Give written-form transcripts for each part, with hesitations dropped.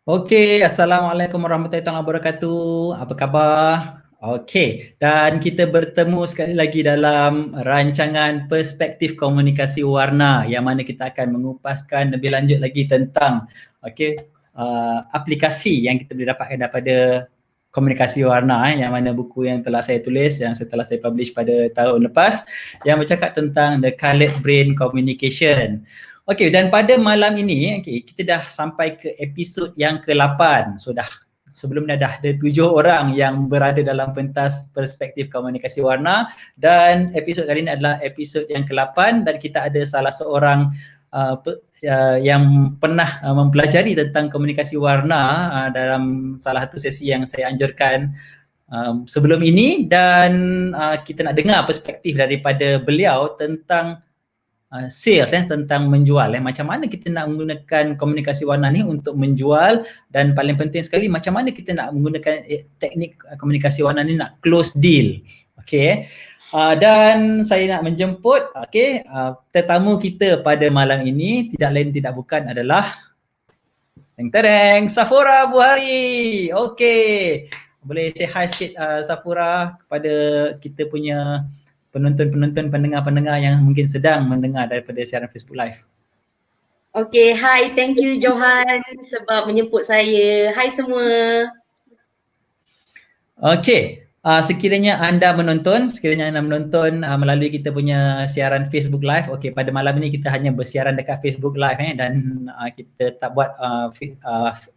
Okey, Assalamualaikum warahmatullahi wabarakatuh. Apa khabar? Okey, dan kita bertemu sekali lagi dalam rancangan Perspektif Komunikasi Warna yang mana kita akan mengupaskan lebih lanjut lagi tentang aplikasi yang kita boleh dapatkan daripada komunikasi warna yang mana buku yang telah saya tulis, yang telah saya publish pada tahun lepas yang bercakap tentang The Colored Brain Communication. Okey, dan pada malam ini kita dah sampai ke episod yang ke-8. So sebelumnya dah ada 7 orang yang berada dalam pentas perspektif komunikasi warna, dan episod kali ini adalah episod yang ke-8 dan kita ada salah seorang yang pernah mempelajari tentang komunikasi warna dalam salah satu sesi yang saya anjurkan sebelum ini, dan kita nak dengar perspektif daripada beliau tentang sales tentang menjual macam mana kita nak menggunakan komunikasi warna ni untuk menjual, dan paling penting sekali macam mana kita nak menggunakan teknik komunikasi warna ni nak close deal. Okey. Dan saya nak menjemput tetamu kita pada malam ini tidak lain tidak bukan adalah tereng Safura Buhari. Okey. Boleh say hi sikit Safura kepada kita punya penonton-penonton, pendengar-pendengar yang mungkin sedang mendengar daripada siaran Facebook Live. Okay, hi, thank you Johan sebab menjemput saya. Hai semua. Okay, sekiranya anda menonton melalui kita punya siaran Facebook Live, okay, pada malam ini kita hanya bersiaran dekat Facebook Live dan kita tak buat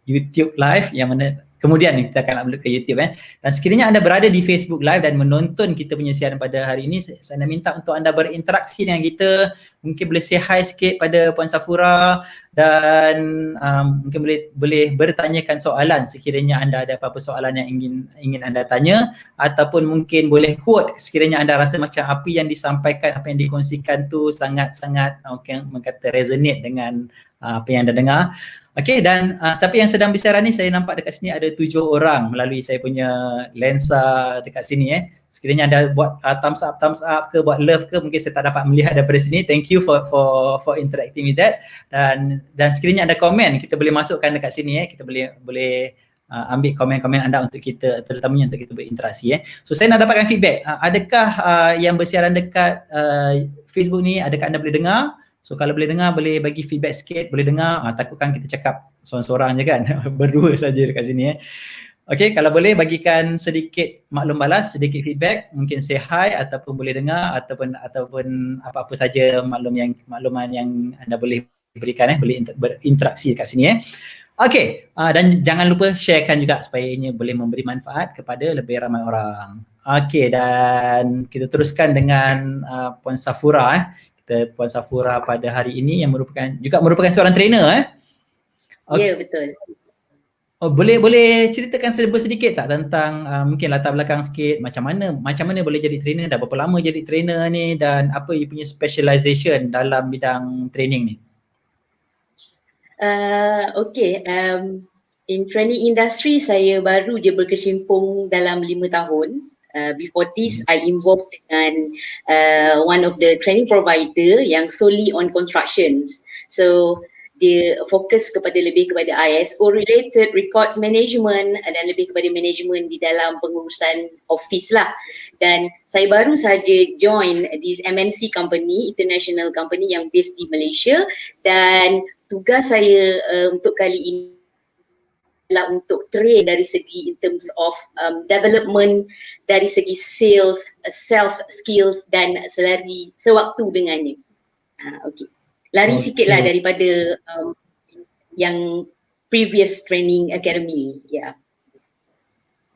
YouTube Live yang mana kemudian kita akan upload ke YouTube Dan sekiranya anda berada di Facebook Live dan menonton kita punya siaran pada hari ini, saya minta untuk anda berinteraksi dengan kita. Mungkin boleh say hi sikit pada Puan Safura dan mungkin boleh bertanyakan soalan sekiranya anda ada apa-apa soalan yang ingin anda tanya, ataupun mungkin boleh quote sekiranya anda rasa macam apa yang disampaikan, apa yang dikongsikan tu sangat-sangat kata resonate dengan apa yang anda dengar. Okey, dan siapa yang sedang bersiaran ni, saya nampak dekat sini ada 7 orang melalui saya punya lensa dekat sini Sekiranya anda buat thumbs up ke, buat love ke, mungkin saya tak dapat melihat daripada sini. Thank you for interacting with that. Dan sekiranya ada komen, kita boleh masukkan dekat sini kita boleh ambil komen-komen anda untuk kita, terutamanya untuk kita berinteraksi So saya nak dapatkan feedback. Adakah yang bersiaran dekat Facebook ni, adakah anda boleh dengar? So kalau boleh dengar, boleh bagi feedback sikit. Boleh dengar, takutkan kita cakap seorang-seorang je kan berdua saja dekat sini Okay, kalau boleh bagikan sedikit maklum balas, sedikit feedback, mungkin say hi ataupun boleh dengar ataupun apa-apa saja makluman yang anda boleh berikan boleh berinteraksi kat sini Okay, dan jangan lupa sharekan juga supaya ini boleh memberi manfaat kepada lebih ramai orang. Okay, dan kita teruskan dengan Puan Safura Puan Safura pada hari ini yang merupakan seorang trainer Ya, betul. Oh, boleh ceritakan sedikit tak tentang mungkin latar belakang sikit, macam mana boleh jadi trainer, dah berapa lama jadi trainer ni, dan apa you punya specialization dalam bidang training ni? Okay, in training industry saya baru je berkecimpung dalam 5 tahun. Before this, I involved dengan one of the training provider yang solely on constructions. So dia fokus lebih kepada ISO related, records management dan lebih kepada management di dalam pengurusan office lah. Dan saya baru saja join this MNC company, international company yang based di Malaysia, dan tugas saya untuk kali ini adalah untuk train dari segi in terms of development, dari segi sales, self skills dan sewaktu dengannya. Okay. Lari sikit lah daripada yang previous training academy. Ya.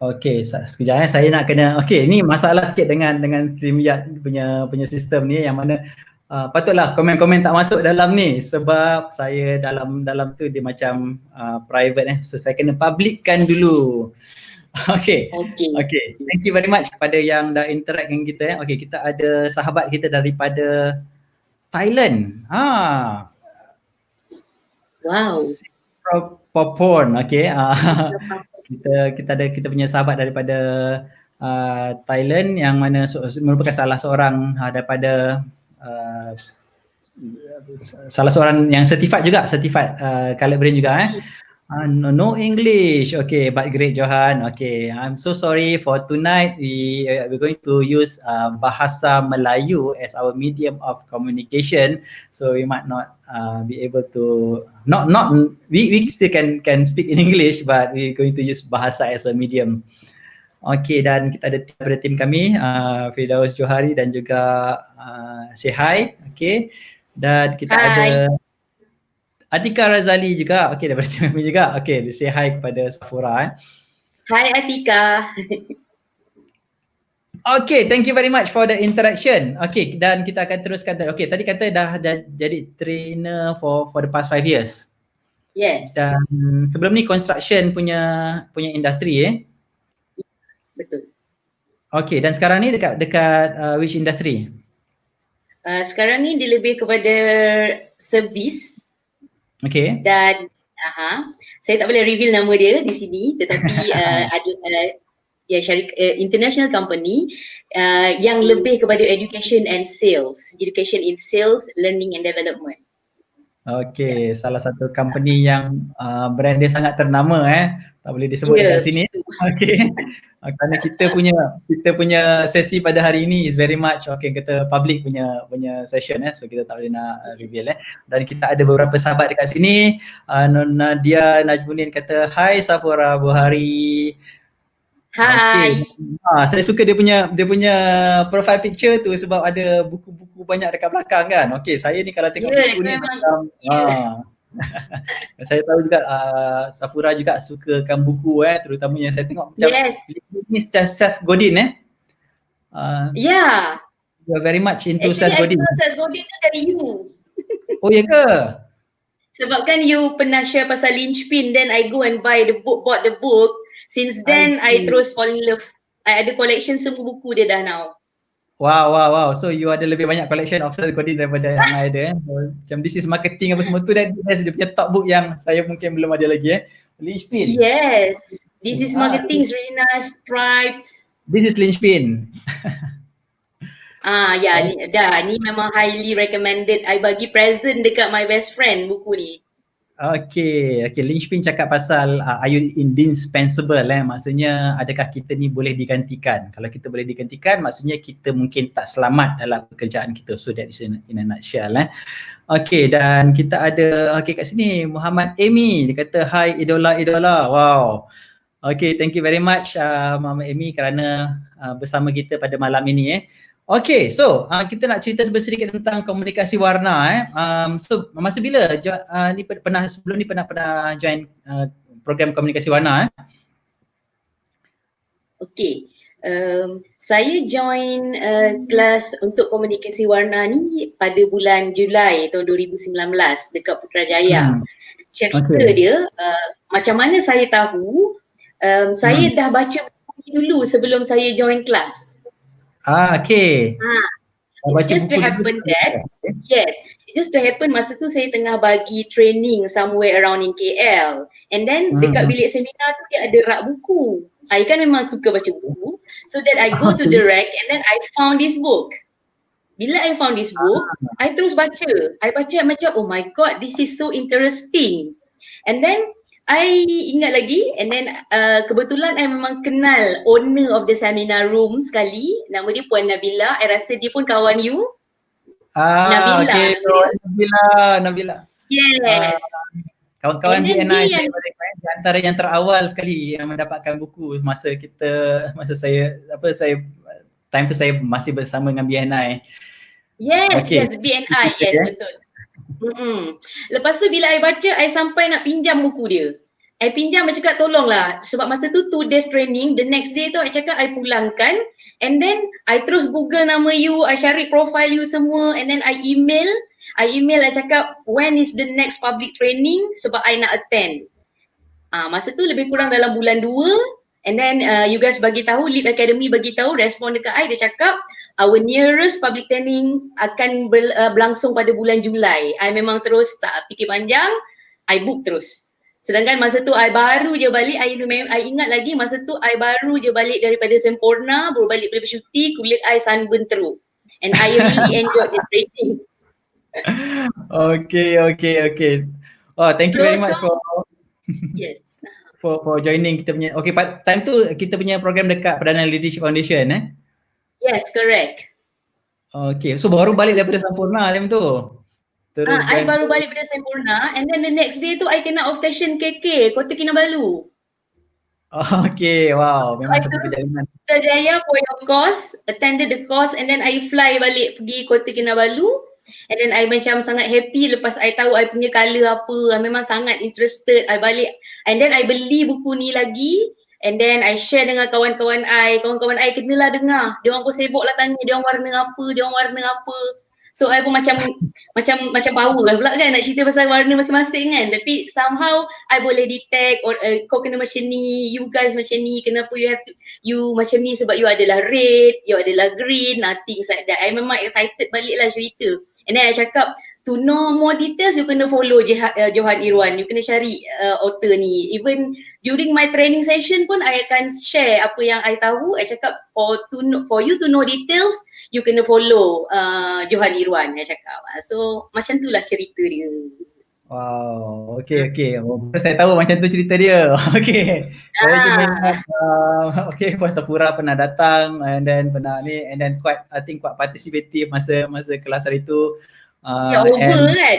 Okey, sekejap saya nak kena. Okey, ni masalah sikit dengan StreamYard punya sistem ni yang mana patutlah komen-komen tak masuk dalam ni sebab saya dalam tu dia macam private so saya kena publickan dulu. Okay. Thank you very much kepada yang dah interact dengan kita Okay, kita ada sahabat kita daripada Thailand. Wow. Popon. Okay. Kita punya sahabat daripada Thailand yang mana merupakan salah seorang daripada salah seorang yang certified Colored Brain juga No English. Okay, but great, Johan. Okay, I'm so sorry for tonight. We're going to use bahasa Melayu as our medium of communication. So we might not be able to we still can speak in English, but we're going to use bahasa as a medium. Okay, dan kita ada daripada tim kami, Firdaus Johari dan juga say hi. Okay, dan kita ada Hai. Atika Razali juga, okay, daripada tim kami juga. Okay, say hi kepada Safura. Hai Atika. Okay, thank you very much for the interaction. Okay, dan kita akan teruskan. Okay, tadi kata dah jadi trainer for the past 5 years. Yes. Dan sebelum ni construction punya industri Betul. Okay, dan sekarang ni dekat which industry? Sekarang ni dia lebih kepada servis. Okay. Dan saya tak boleh reveal nama dia di sini, tetapi ada international company yang lebih kepada education and sales, education in sales, learning and development. Okay, salah satu company yang brand dia sangat ternama tak boleh disebut dekat sini. Okay. Kerana kita punya sesi pada hari ini is very much kita public punya session so kita tak boleh nak reveal Dan kita ada beberapa sahabat dekat sini. Nadia Najmuddin kata hi Safura Buhari. Hai. Okay. Saya suka dia punya profile picture tu sebab ada buku-buku banyak dekat belakang kan. Okay, saya ni kalau tengok buku ni macam saya tahu juga Safura juga sukakan buku terutamanya saya tengok macam ni Seth Godin Yeah. You are very much into Seth Godin. Actually, Seth Godin tu dari you. Oh, ya ke? Sebab kan you pernah share pasal linchpin, then I go and bought the book. Since then, I terus fall in love. I ada collection semua buku dia dah now. Wow. So you ada lebih banyak collection of Seth Godin daripada yang I ada Macam this is marketing apa semua tu, dan dia punya top book yang saya mungkin belum ada lagi Linchpin. Yes. This is marketing is really nice, striped. This is Linchpin. Ni memang highly recommended. I bagi present dekat my best friend buku ni. Okay, Linchpin cakap pasal are you indispensable maksudnya adakah kita ni boleh digantikan. Kalau kita boleh digantikan, maksudnya kita mungkin tak selamat dalam pekerjaan kita. So that is in a nutshell Okay, dan kita ada kat sini Muhammad Amy, dia kata hi idola. Wow. Okay, thank you very much Muhammad Amy kerana bersama kita pada malam ini Okay, so kita nak cerita sedikit tentang komunikasi warna So masa bila sebelum ni pernah join program komunikasi warna Okay, saya join kelas untuk komunikasi warna ni pada bulan Julai tahun 2019 dekat Putrajaya. Cerita dia macam mana saya tahu, saya dah baca buku dulu sebelum saya join kelas. Okay. It just to happen that, yes, it just to happen masa tu saya tengah bagi training somewhere around in KL. And then dekat bilik seminar tu dia ada rak buku. I kan memang suka baca buku. So that I go to the rack and then I found this book. Bila I found this book, I terus baca. I baca macam, oh my god, this is so interesting. And then I ingat lagi, and then kebetulan I memang kenal owner of the seminar room sekali. Nama dia Puan Nabila. I rasa dia pun kawan you. Nabila. Okay, Nabila. Yes. Kawan-kawan BNI di antara yang terawal sekali yang mendapatkan buku masa saya time tu saya masih bersama dengan BNI. Yes, BNI, yes, betul. Lepas tu bila I baca, I sampai nak pinjam buku dia. I pinjam, I cakap tolonglah. Sebab masa tu 2 days training, the next day tu I cakap I pulangkan. And then I terus Google nama you, I cari profile you semua, and then I email, I cakap when is the next public training sebab I nak attend. Masa tu lebih kurang dalam bulan 2, and then you guys bagi tahu, Leap Academy bagi tahu, respon dekat I, dia cakap our nearest public training akan berlangsung pada bulan Julai. I memang terus tak fikir panjang, I book terus. Sedangkan masa tu I baru je balik, I ingat lagi masa tu I baru je balik daripada Sempurna, baru balik daripada syuting, kulit I sunburn teruk. And I really enjoyed the training. Okay. Oh, thank you very much for Yes. for joining kita punya. Okay, time tu kita punya program dekat Perdana Leadership Foundation Yes, correct. Okay, so baru balik daripada Sampurna time tu. Terus I join. baru balik pada Sempurna and then the next day tu I kena outstation KK, Kota Kinabalu. Okay, wow, So memang I satu perjalanan. Putrajaya for your course, attended the course and then I fly balik pergi Kota Kinabalu and then I macam sangat happy lepas I tahu I punya colour apa, I memang sangat interested, I balik and then I beli buku ni lagi and then I share dengan kawan-kawan I kenalah dengar, dia orang pun sibuk lah tanya, dia orang warna apa. So I pun macam power lah pula kan nak cerita pasal warna masing-masing kan, tapi somehow I boleh detect kau kena macam ni, you guys macam ni, kenapa you macam ni sebab you adalah red, you adalah green, things like that. I memang excited balik lah cerita. And then I cakap, to know more details, you kena follow Johan Irwan. You kena cari author ni. Even during my training session pun, I akan share apa yang I tahu. I cakap, for you to know details, you kena follow Johan Irwan. I cakap. So, macam tu lah cerita dia. Wow, okay. Saya tahu macam tu cerita dia. Okay. Saya cuma ingat, okay, Puan Safura pernah datang and then pernah ni and then quite participative masa kelas hari tu. Over kan?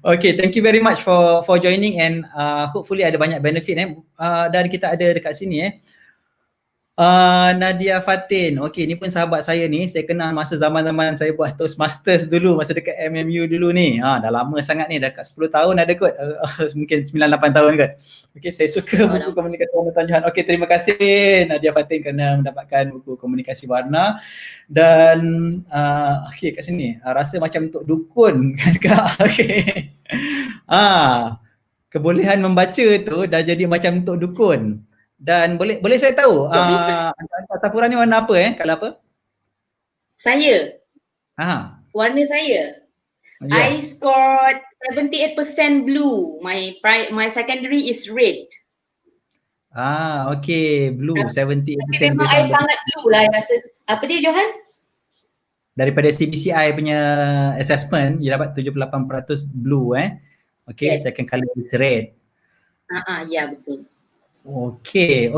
Okay, thank you very much for joining and hopefully ada banyak benefit dari kita ada dekat sini Nadia Fatin. Okay, ni pun sahabat saya ni. Saya kenal masa zaman-zaman saya buat Toastmasters dulu, masa dekat MMU dulu ni. Dah lama sangat ni, dekat 10 tahun ada kot. Mungkin 9-8 tahun kot. Okay, saya suka buku Komunikasi Warna Tuan. Okay, terima kasih Nadia Fatin kerana mendapatkan buku Komunikasi Warna. Dan okay, kat sini rasa macam untuk dukun kan Kak. Okay. Kebolehan membaca tu dah jadi macam untuk dukun. Dan boleh saya tahu Safura ni warna apa Kalau apa? Saya. Warna saya. Yes. I scored 78% blue. My secondary is red. Okay, blue 78%. Tapi memang I sangat blue lah rasa. Apa dia Johan? Daripada CBCI punya assessment, you dapat 78% blue Okay, yes. Second color is red. Ya betul. Okay.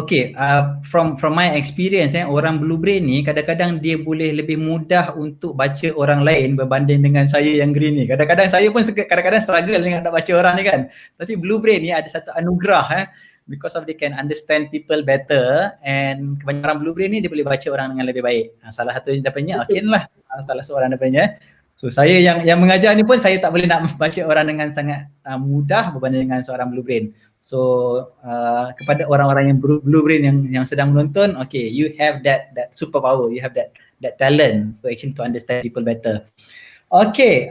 From my experience orang blue brain ni kadang-kadang dia boleh lebih mudah untuk baca orang lain berbanding dengan saya yang green ni. Kadang-kadang saya pun kadang-kadang struggle dengan nak baca orang ni kan. Tapi blue brain ni ada satu anugerah because of they can understand people better and kebanyakan orang blue brain ni dia boleh baca orang dengan lebih baik. Salah satu daripadanya Akin lah. Salah seorang daripadanya. So saya yang mengajar ni pun saya tak boleh nak baca orang dengan sangat mudah berbanding dengan seorang blue brain. So kepada orang-orang yang blue brain yang sedang menonton, okay, you have that superpower, you have that talent to actually to understand people better. Okay,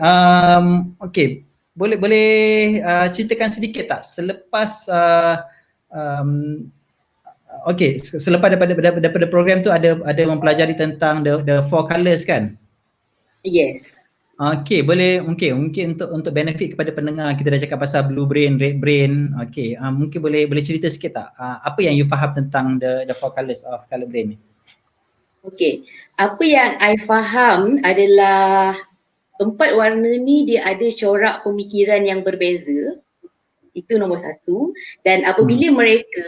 okay, boleh ceritakan sedikit tak selepas okay, selepas daripada program tu ada mempelajari tentang the four colours kan? Yes. Okay, boleh mungkin untuk benefit kepada pendengar, kita dah cakap pasal blue brain, red brain. Okay, mungkin boleh cerita sikit tak apa yang you faham tentang the four colours of color brain ni? Okay, apa yang I faham adalah empat warna ni dia ada corak pemikiran yang berbeza. Itu nombor satu. Dan apabila mereka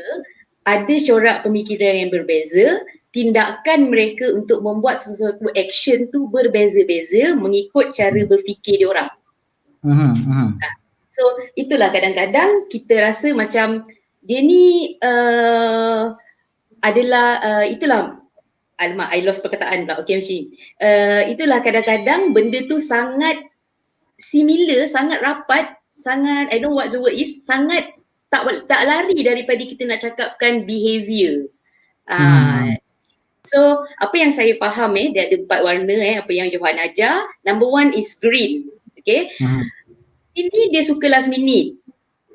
ada corak pemikiran yang berbeza, tindakan mereka untuk membuat sesuatu action tu berbeza-beza mengikut cara berfikir dia orang. So itulah kadang-kadang kita rasa macam dia ni adalah itulah alamak I lost perkataan pula. Okay macam ni. Itulah kadang-kadang benda tu sangat similar, sangat rapat, sangat I don't know what the word is, sangat tak lari daripada kita nak cakapkan behaviour. So apa yang saya faham dia ada empat warna apa yang Johan ajar. Number one is green. Okay. Ini dia suka last minute.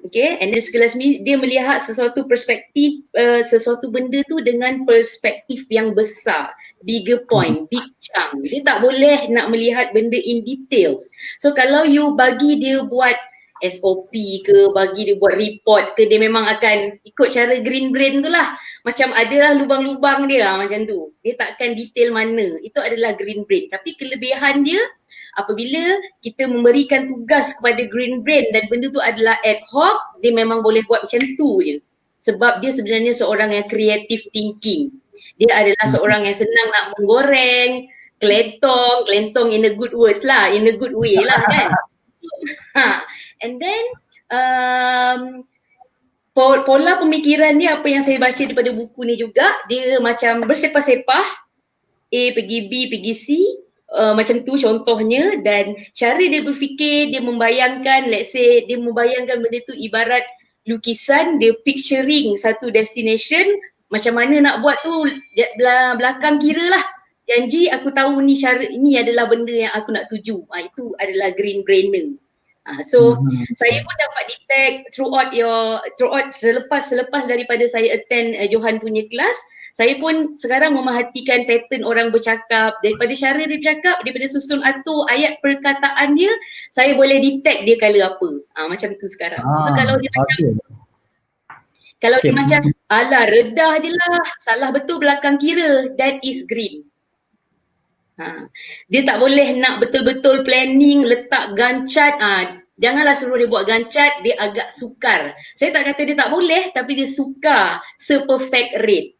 Okay. And then suka last minute dia melihat sesuatu perspektif, sesuatu benda tu dengan perspektif yang besar. Bigger point, big chunk. Dia tak boleh nak melihat benda in details. So kalau you bagi dia buat SOP ke, bagi dia buat report ke, dia memang akan ikut cara green brain tu lah. Macam adalah lubang-lubang dia macam tu. Dia takkan detail mana. Itu adalah green brain. Tapi kelebihan dia, apabila kita memberikan tugas kepada green brain dan benda tu adalah ad hoc, dia memang boleh buat macam tu je. Sebab dia sebenarnya seorang yang creative thinking. Dia adalah seorang yang senang nak menggoreng, kelentong in a good words lah, in a good way lah kan. And then pola pemikiran dia, apa yang saya baca daripada buku ni juga, dia macam bersepah-sepah, A pergi B pergi C, macam tu contohnya. Dan cara dia berfikir, dia membayangkan, let's say dia membayangkan benda tu ibarat lukisan, dia picturing satu destination, macam mana nak buat tu belakang kira lah. Janji aku tahu ni cara, ini adalah benda yang aku nak tuju. Itu adalah green brainer. So saya pun dapat detect throughout selepas daripada saya attend Johan punya kelas, saya pun sekarang memerhatikan pattern orang bercakap, daripada cara dia bercakap, daripada susun atur ayat perkataan dia, saya boleh detect dia kala apa. Macam tu sekarang. So kalau dia dia macam alah redah je lah, salah betul belakang kira, that is green. Dia tak boleh nak betul-betul planning, letak gancat. Janganlah suruh dia buat gancat, dia agak sukar. Saya tak kata dia tak boleh, tapi dia suka se-perfect rate.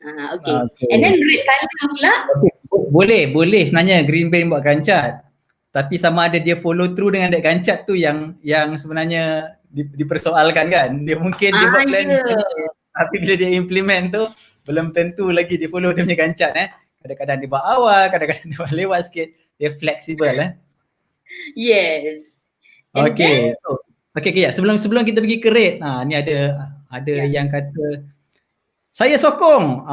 Okay. And then rate tanya pula. Boleh sebenarnya green brain buat gancat. Tapi sama ada dia follow through dengan that gancat tu yang sebenarnya dipersoalkan kan. Dia mungkin dia buat plan, tapi bila dia implement tu belum tentu lagi dia follow dia punya gancat. Kadang-kadang dia buat awal, kadang-kadang dia buat lewat sikit. Dia fleksibel. Yes. Okay. Okay, sebelum kita pergi ke rate, ni ada yang kata saya sokong.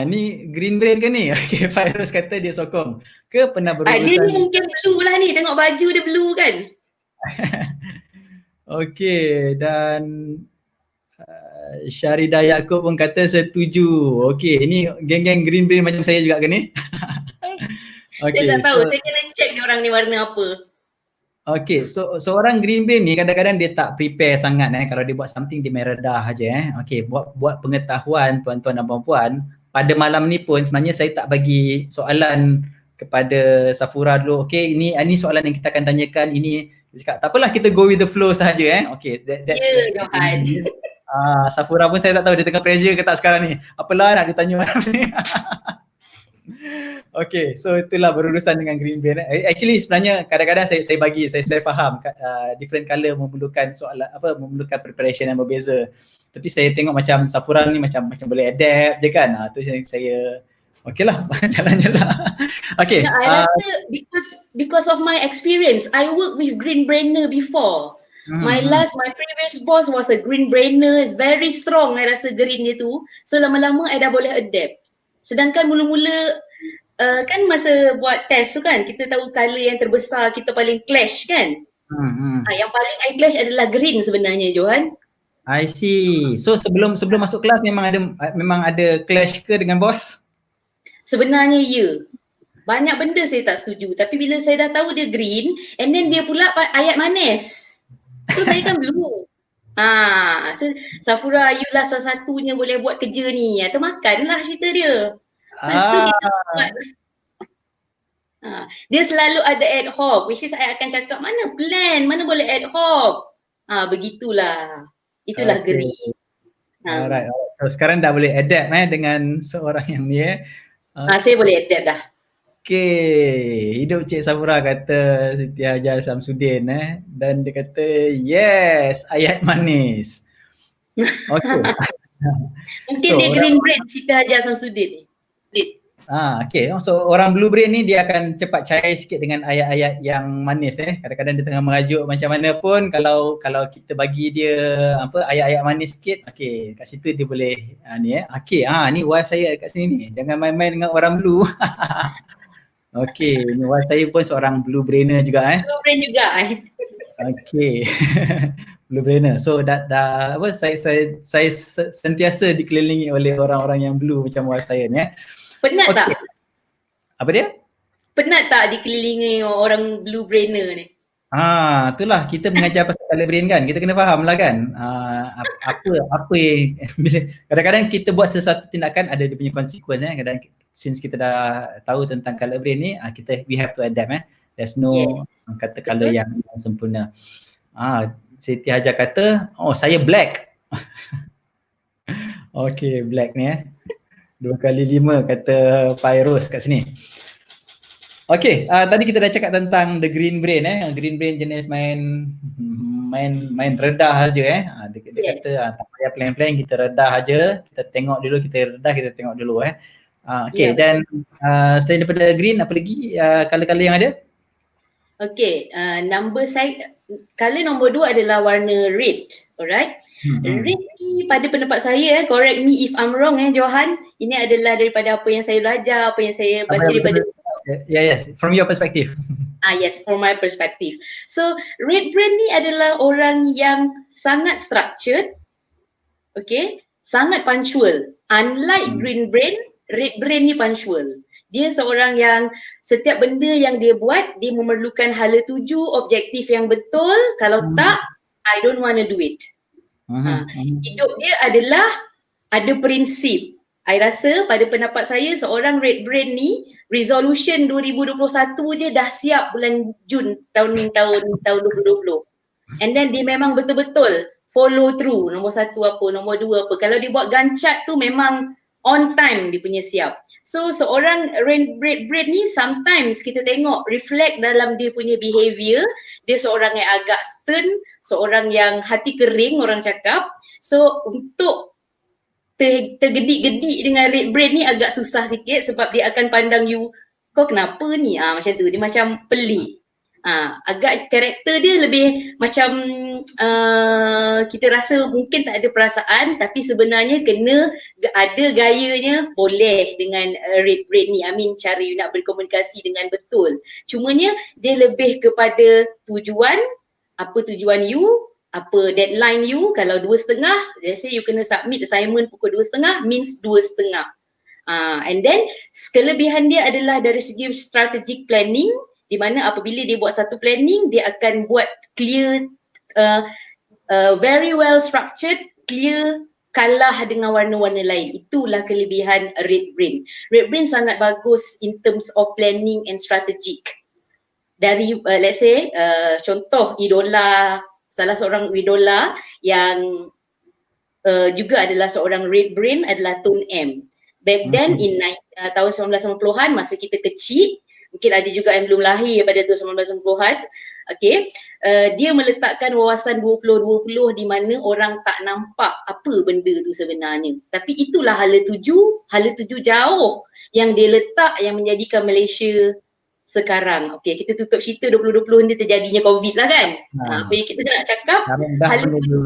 Ni green brain ke ni? Okay, Fairuz kata dia sokong. Ke pernah berurusan? Dia ni mungkin blue lah ni, tengok baju dia blue kan. Okay, dan Syarida Yaakob pun kata setuju. Okay, ini geng-geng green brain macam saya juga ke ni? Okay, saya tak tahu, saya kena check dia orang ni warna apa. Okay, so seorang green brain ni kadang-kadang dia tak prepare sangat kalau dia buat something dia main redah aja. Okay, buat pengetahuan tuan-tuan dan puan-puan, pada malam ni pun sebenarnya saya tak bagi soalan kepada Safura dulu. Okay, ini soalan yang kita akan tanyakan, ini cakap tak apalah, kita go with the flow sahaja. Okay, that's Johan. Safura pun saya tak tahu dia tengah pressure ke tak sekarang ni. Apalah nak ditanya malam ni. Okay, so itulah berurusan dengan green brain. Actually sebenarnya kadang-kadang saya faham different color memerlukan memerlukan preparation yang berbeza. Tapi saya tengok macam Safura ni macam boleh adapt je kan. Tu saya okay lah, jalan je lah. Okay. I rasa because of my experience, I work with green brainer before. My previous boss was a green brainer, very strong I rasa green dia tu. So lama-lama I dah boleh adapt. Sedangkan mula-mula kan masa buat test tu kan, kita tahu colour yang terbesar kita paling clash kan. Yang paling I clash adalah green sebenarnya, Johan. I see. So sebelum masuk kelas memang ada clash ke dengan bos? Sebenarnya ya. Banyak benda saya tak setuju, tapi bila saya dah tahu dia green, and then dia pula ayat manis. So saya kan blue. So Safura, you lah salah satunya boleh buat kerja ni. Termakanlah cerita dia. So kita buat. Dia selalu ada ad hoc, which is I akan cakap mana plan, mana boleh ad hoc. Begitulah. Itulah green. Alright. So, sekarang dah boleh adapt dengan seorang yang ni. Saya boleh adapt dah. Okay, hidup Cik Safura kata Siti Hajar Samsudin dan dia kata yes, ayat manis. Okay. Mungkin dia green brain Siti Hajar Samsudin. Okay, so orang blue brain ni dia akan cepat cair sikit dengan ayat-ayat yang manis. Kadang-kadang dia tengah merajuk macam mana pun, kalau kita bagi dia ayat-ayat manis sikit, okay, kat situ dia boleh okay, ni wife saya kat sini ni, jangan main-main dengan orang blue. Okay, ni wife saya pun seorang blue brainer juga. Blue brain juga. Okay. Blue brainer. So saya sentiasa dikelilingi oleh orang-orang yang blue macam wife saya ni. Penat tak? Apa dia? Penat tak dikelilingi orang blue brainer ni? Itulah kita mengajar pasal color brain kan. Kita kena faham lah kan. Apa yang kadang-kadang kita buat sesuatu tindakan ada dia punya consequence. Kadang since kita dah tahu tentang color brain ni, we have to adapt. There's no Yes. kata color Betul. yang sempurna. Siti Hajar kata, oh saya black. Okay, black ni 2 kali 5 kata Fairuz kat sini. Okay, tadi kita dah cakap tentang the green brain Green brain jenis main redah aja dia Yes. kata tak payah plan-plan, kita redah aja, kita tengok dulu, kita redah, kita tengok dulu Okay, dan selain daripada green apa lagi color-color yang ada? Okay, color nombor 2 adalah warna red. Alright. Red ni pada pendapat saya, correct me if I'm wrong Johan, ini adalah daripada apa yang saya belajar, apa yang saya baca daripada Yes, from your perspective. Yes, from my perspective. So, red brain ni adalah orang yang sangat structured, okay, sangat punctual. Unlike green brain, red brain ni punctual. Dia seorang yang setiap benda yang dia buat, dia memerlukan hala tuju, objektif yang betul. Kalau tak, I don't want to do it. Hidup dia adalah ada prinsip. I rasa pada pendapat saya seorang red brain ni resolution 2021 je dah siap bulan Jun tahun 2020. And then dia memang betul-betul follow through. Nombor 1 apa, nombor 2 apa. Kalau dia buat gancat tu memang on time dia punya siap. So seorang red brain ni sometimes kita tengok reflect dalam dia punya behavior. Dia seorang yang agak stern, seorang yang hati kering orang cakap. So untuk tergedik-gedik dengan red brain ni agak susah sikit sebab dia akan pandang you, kau kenapa ni? Macam tu, dia macam pelik. Agak karakter dia lebih macam kita rasa mungkin tak ada perasaan tapi sebenarnya kena ada gayanya boleh dengan red brain ni. I mean cara you nak berkomunikasi dengan betul. Cumanya dia lebih kepada tujuan, apa tujuan you, apa deadline you. Kalau 2:30, let's say you kena submit assignment pukul 2:30, means 2:30. And then kelebihan dia adalah dari segi strategic planning, di mana apabila dia buat satu planning, dia akan buat clear, very well structured, clear, kalah dengan warna-warna lain. Itulah kelebihan red brain. Red brain sangat bagus in terms of planning and strategic. Dari let's say contoh idola, salah seorang idola yang juga adalah seorang red brain adalah Tun M. Back then in tahun 1990-an masa kita kecil, mungkin ada juga yang belum lahir pada tahun 1990-an, okay, dia meletakkan wawasan 20-20 di mana orang tak nampak apa benda tu sebenarnya. Tapi itulah hala tuju jauh yang dia letak yang menjadikan Malaysia sekarang. Okay, kita tutup cerita 2020 ni terjadinya COVID lah kan. Apa yang kita nak cakap, hala tuju.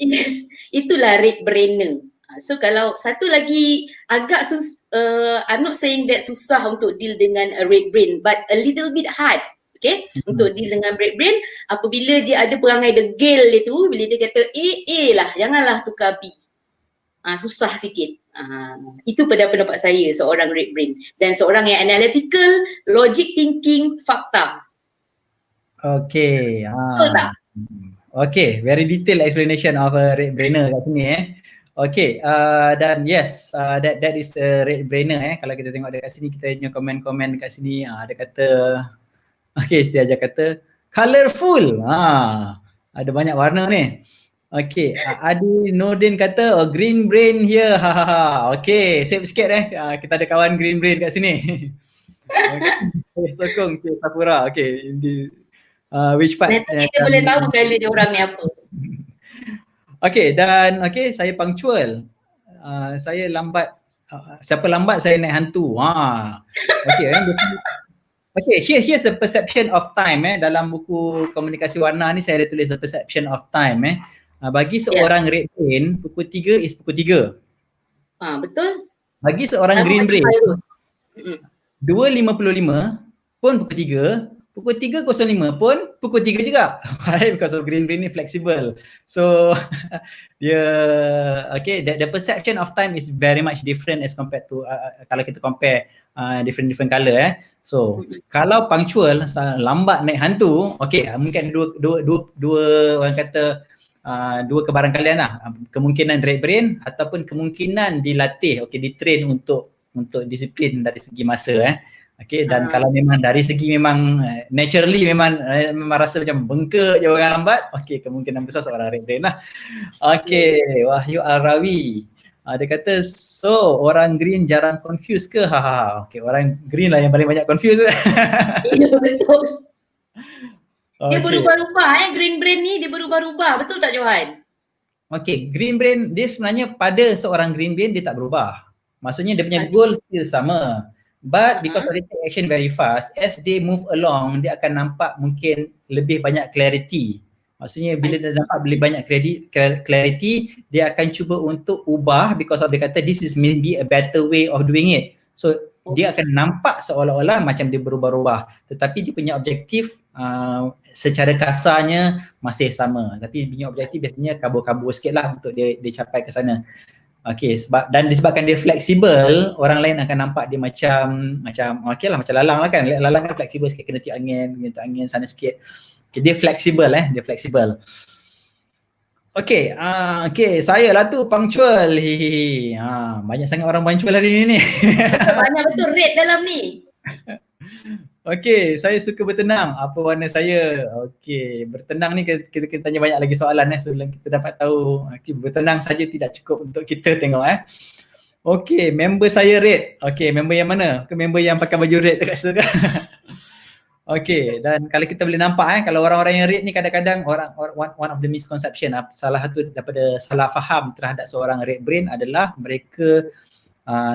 Yes, itulah red brainer. So kalau satu lagi agak I'm not saying that susah untuk deal dengan a red brain, but a little bit hard, okay, untuk deal dengan red brain apabila dia ada perangai degil dia tu, bila dia kata A lah, janganlah tukar B. Susah sikit. Itu pada pendapat saya seorang red brain. Dan seorang yang analytical, logic thinking, fakta. Okay. Betul tak? Okay, very detailed explanation of a red brainer kat sini Okay, dan yes, that is a red brainer Kalau kita tengok dekat sini, kita punya komen-komen dekat sini, ada kata, okay, Siti Hajar kata colorful. Ada banyak warna ni. Okay, Adi Nordin kata green brain here. Okay, save sikit kita ada kawan green brain kat sini. Okay, sokong ke Sakura. Okay, which part? Nanti kita boleh tahu kali dia orang ni apa. Okay, dan okay, saya punctual. Saya lambat. Siapa lambat saya naik hantu. Okay, okay, here's the perception of time dalam buku komunikasi warna ni saya ada tulis the perception of time bagi seorang red brain pukul 3 is pukul 3. Betul. Bagi seorang green brain 2.55 pun pukul 3, pukul 3.05 pun pukul 3 juga. Because of green brain ni flexible. So dia okay, the perception of time is very much different as compared to kalau kita compare different color So kalau punctual, lambat naik hantu, okay, mungkin dua orang kata dua kebarangkalian lah, kemungkinan red brain ataupun kemungkinan dilatih, okay, ditrain untuk disiplin dari segi masa Okay, dan kalau memang dari segi memang naturally memang rasa macam bengkak je orang lambat, okay, kemungkinan besar seorang red brain lah. Okay, Wahyu Al-Rawi. Dia kata, so orang green jarang confuse ke? Haha. Okay, orang green lah yang paling banyak confuse. Ya, betul. Dia Okay. berubah-ubah green brain ni dia berubah-ubah. Betul tak Johan? Okay, green brain dia sebenarnya pada seorang green brain dia tak berubah. Maksudnya dia punya goal still sama. But because they take action very fast, as they move along, dia akan nampak mungkin lebih banyak clarity. Maksudnya bila dia nampak lebih banyak clarity, dia akan cuba untuk ubah because of dia kata this is maybe a better way of doing it. So dia akan nampak seolah-olah macam dia berubah-ubah, tetapi dia punya objektif secara kasarnya masih sama, tapi dia punya objektif biasanya kabur-kabur sikit lah untuk dia capai ke sana. Okay, dan disebabkan dia fleksibel, orang lain akan nampak dia macam okay lah, macam lalang lah kan. Lalang kan fleksibel sikit, kena tiup angin sana sikit. Okay, dia fleksibel dia fleksibel. Okay, saya lah tu punctual. Banyak sangat orang punctual hari ni. Banyak betul red dalam ni. Okay, saya suka bertenang. Apa warna saya? Okay, bertenang ni kita tanya banyak lagi soalan sebelum kita dapat tahu. Okay, bertenang saja tidak cukup untuk kita tengok Okay, member saya red. Okay, member yang mana? Ke member yang pakai baju red dekat situ kan? Okay, dan kalau kita boleh nampak kalau orang-orang yang red ni kadang-kadang one of the misconception, salah satu daripada salah faham terhadap seorang red brain adalah mereka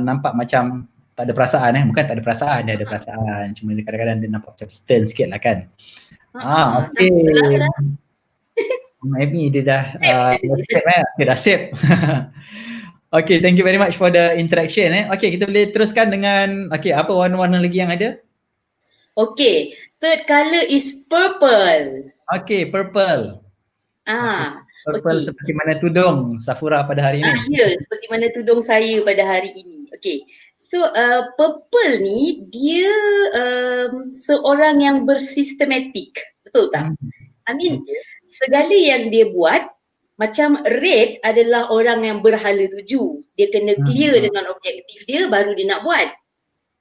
nampak macam tak ada perasaan bukan tak ada perasaan, dia ada perasaan, cuma kadang-kadang dia nampak macam stern sikit lah kan. Okay. Maybe dia dah save. Okay, thank you very much for the interaction Okay, kita boleh teruskan dengan apa warna-warna lagi yang ada? Okay, third colour is purple. Okay, purple. Purple seperti mana tudung Safura pada hari ini. Ya, seperti mana tudung saya pada hari ini. Okay, so purple ni dia seorang yang bersistematik, betul tak? I mean, segala yang dia buat, macam red adalah orang yang berhala tuju. Dia kena clear dengan objektif dia baru dia nak buat.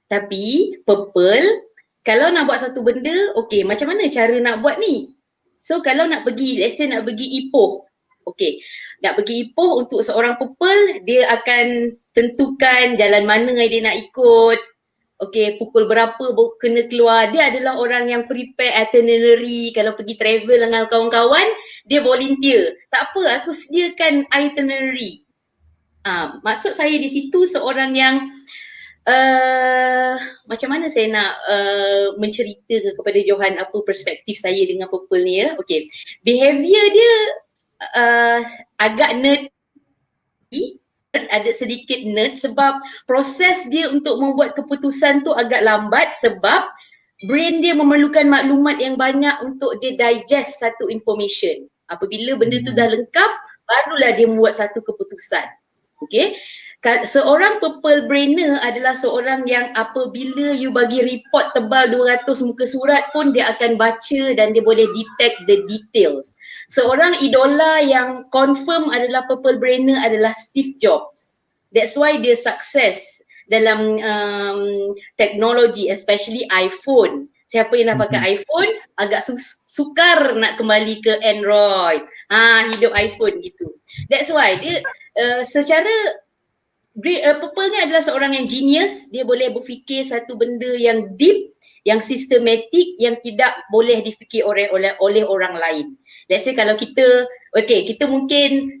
Tapi purple, kalau nak buat satu benda, okay, macam mana cara nak buat ni? So kalau nak pergi, let's say nak pergi Ipoh. Okay, nak pergi Ipoh untuk seorang purple, dia akan tentukan jalan mana yang dia nak ikut. Okay, pukul berapa kena keluar. Dia adalah orang yang prepare itinerary. Kalau pergi travel dengan kawan-kawan, dia volunteer. Tak apa, aku sediakan itinerary. Maksud saya di situ seorang yang macam mana saya nak menceritakan kepada Johan apa perspektif saya dengan purple ni Okay, behavior dia agak nerd, ada sedikit nerd sebab proses dia untuk membuat keputusan tu agak lambat sebab brain dia memerlukan maklumat yang banyak untuk dia digest satu information. Apabila benda tu dah lengkap, barulah dia membuat satu keputusan. Okay, seorang purple brainer adalah seorang yang apabila you bagi report tebal 200 muka surat pun dia akan baca dan dia boleh detect the details. Seorang idola yang confirm adalah purple brainer adalah Steve Jobs. That's why dia sukses dalam teknologi, especially iPhone. Siapa yang nak pakai iPhone agak sukar nak kembali ke Android. Hidup iPhone gitu. That's why dia secara purple ni adalah seorang yang genius. Dia boleh berfikir satu benda yang deep, yang sistematik, yang tidak boleh difikir oleh orang lain. Let's say kalau kita, kita mungkin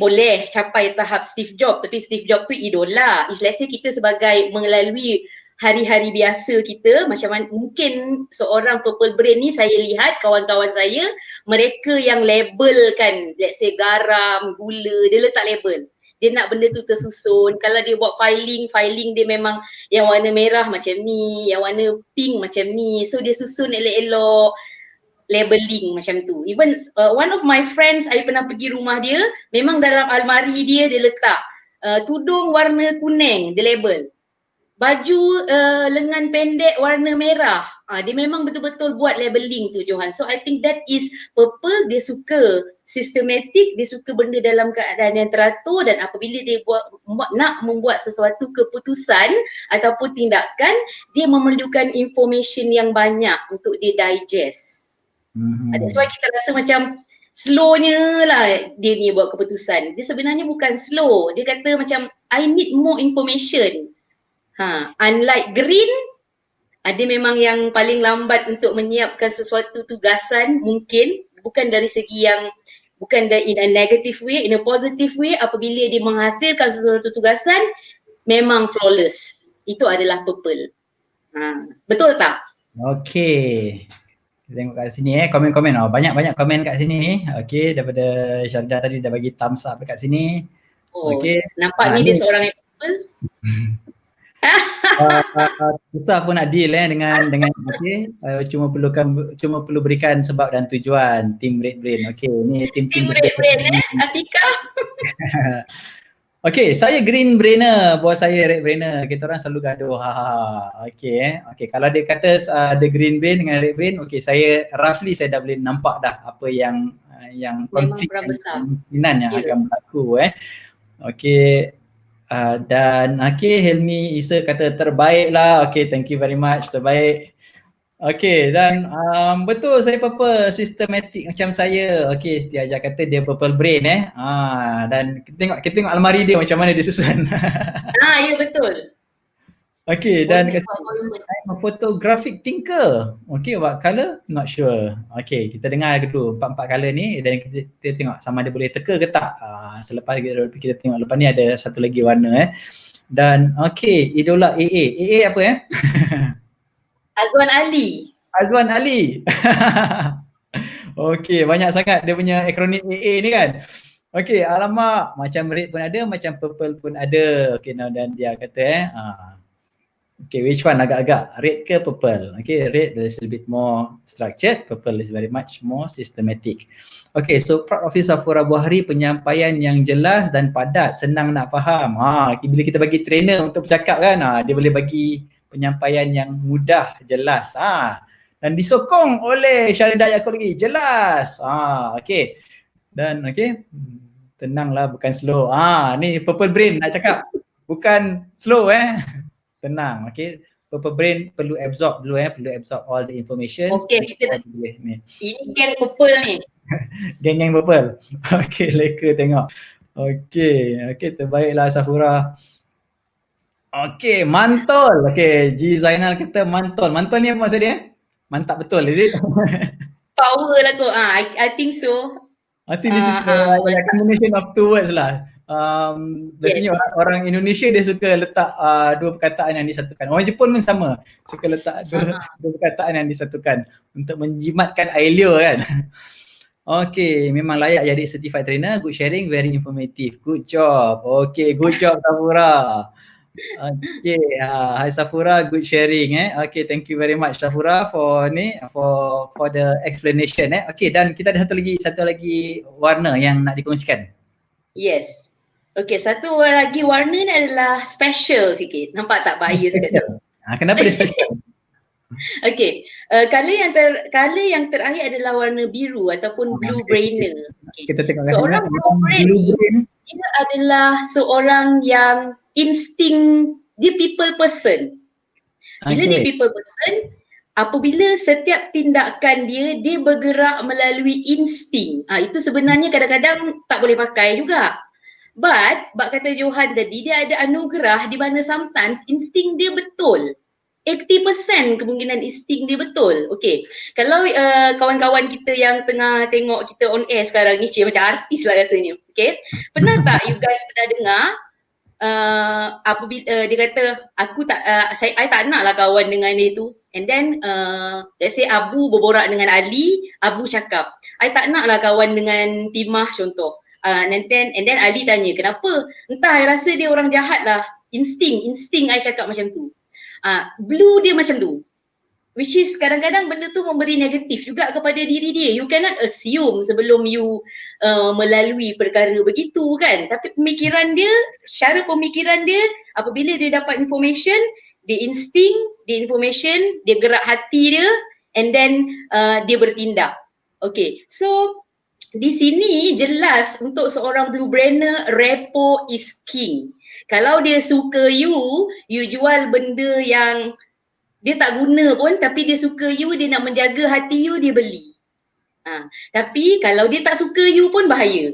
boleh capai tahap Steve Jobs, tapi Steve Jobs tu idola. If let's say kita sebagai melalui hari-hari biasa kita, macam mana mungkin seorang purple brain ni saya lihat kawan-kawan saya, mereka yang labelkan, let's say garam, gula, dia letak label. Dia nak benda tu tersusun. Kalau dia buat filing dia memang yang warna merah macam ni, yang warna pink macam ni. So dia susun elok-elok, labeling macam tu. Even one of my friends, saya pernah pergi rumah dia, memang dalam almari dia letak tudung warna kuning, dia label. baju lengan pendek warna merah. Dia memang betul-betul buat labeling tu Johan. So I think that is purple, dia suka sistematik, dia suka benda dalam keadaan yang teratur, dan apabila dia nak membuat sesuatu keputusan ataupun tindakan, dia memerlukan information yang banyak untuk dia digest. That's why kita rasa macam slownya lah dia ni buat keputusan. Dia sebenarnya bukan slow. Dia kata macam I need more information. Unlike green, dia memang yang paling lambat untuk menyiapkan sesuatu tugasan, mungkin bukan dari segi yang, bukan in a negative way, in a positive way. Apabila dia menghasilkan sesuatu tugasan, memang flawless. Itu adalah purple. Betul tak? Okey. Kita tengok kat sini komen-komen. Banyak-banyak komen kat sini ni. Okey, daripada Syarida tadi dah bagi thumbs up dekat sini. Okey. Nampaknya dia seorang yang purple. Susah pun nak deal dengan cuma perlu berikan sebab dan tujuan tim Red Brain. Okey, ni tim Red Brain Atika. Okey, saya green brainer, bos saya red brainer. Kita orang selalu gaduh. Okey Okey, kalau dia kata ada green brain dengan red brain, okey, saya roughly saya dah boleh nampak dah apa yang konflik kemungkinan yang akan berlaku Okey. Dan Helmi Isa kata terbaik lah. Okay, thank you very much, terbaik. Okay, dan betul saya purple sistematik macam saya. Okay, Siti Ajar kata dia purple brain dan kita tengok almari dia macam mana dia susun. Ya betul. Okay, dan I'm a photographic thinker. Okay, what colour? Not sure. Okay, kita dengar dulu 4 colour ni dan kita tengok sama ada boleh teka ke tak. Selepas kita tengok, lepas ni ada satu lagi warna Dan okay, idola AA. AA apa Azwan Ali. Azwan Ali. Okay, banyak sangat dia punya akronim AA ni kan. Okay, alamak, macam red pun ada, macam purple pun ada. Okay, dan dia kata okay, which one agak-agak? Red ke purple? Okay, red is a little bit more structured, purple is very much more systematic. Okay, so proud of you Safura Buhari, penyampaian yang jelas dan padat, senang nak faham. Bila kita bagi trainer untuk bercakap kan, dia boleh bagi penyampaian yang mudah, jelas. Dan disokong oleh Syarida Yaakob lagi, jelas. Okay. Dan okay, tenanglah, bukan slow. Ni purple brain nak cakap. Bukan slow tenang, okay. Purple brain perlu absorb dulu perlu absorb all the information. Okay, kita ni. Ini geng purple ni. Geng purple. Okay, leka tengok. Okay, terbaiklah Safura. Okay, mantol. Okay, G Zainal kata mantol. Mantol ni apa maksud dia? Mantap betul, is it? Power lah kot. I think so. I think this is the combination of two words lah. Biasanya orang Indonesia dia suka letak dua perkataan yang disatukan. Orang Jepun pun sama, suka letak dua perkataan yang disatukan untuk menjimatkan idea kan. Okay, memang layak jadi certified trainer. Good sharing, very informative. Good job. Okay, good job Safura. Okay, hi Safura, good sharing Okay, thank you very much Safura for the explanation Okay, dan kita ada satu lagi warna yang nak dikongsikan. Yes. Okay, satu lagi warna ni adalah special sikit. Nampak tak bias kat situ? Kenapa dia special? Okay, color yang terakhir adalah warna biru ataupun blue brainer. Okay. Kita tengok seorang blue brain ni, dia adalah seorang yang insting, dia people person. Bila dia people person, apabila setiap tindakan dia bergerak melalui insting. Itu sebenarnya kadang-kadang tak boleh pakai juga. But kata Johan tadi, dia ada anugerah di mana sometimes insting dia betul. 80% kemungkinan insting dia betul. Okay, kalau kawan-kawan kita yang tengah tengok kita on air sekarang ni, macam artis lah rasanya. Okay, pernah tak you guys pernah dengar apabila dia kata I tak nak lah kawan dengan dia tu, and then let's say Abu berborak dengan Ali, Abu cakap I tak nak lah kawan dengan Timah contoh. And then Ali tanya, kenapa? Entah, I rasa dia orang jahat lah. Insting I cakap macam tu. Blue dia macam tu. Which is kadang-kadang benda tu memberi negatif juga kepada diri dia. You cannot assume sebelum you melalui perkara begitu kan. Tapi pemikiran dia, cara pemikiran dia, apabila dia dapat information, dia insting, dia information, dia gerak hati dia, and then dia bertindak. Okay, so di sini jelas untuk seorang blue brainer, repo is king. Kalau dia suka you jual benda yang dia tak guna pun, tapi dia suka you, dia nak menjaga hati you, dia beli. Tapi kalau dia tak suka you pun bahaya.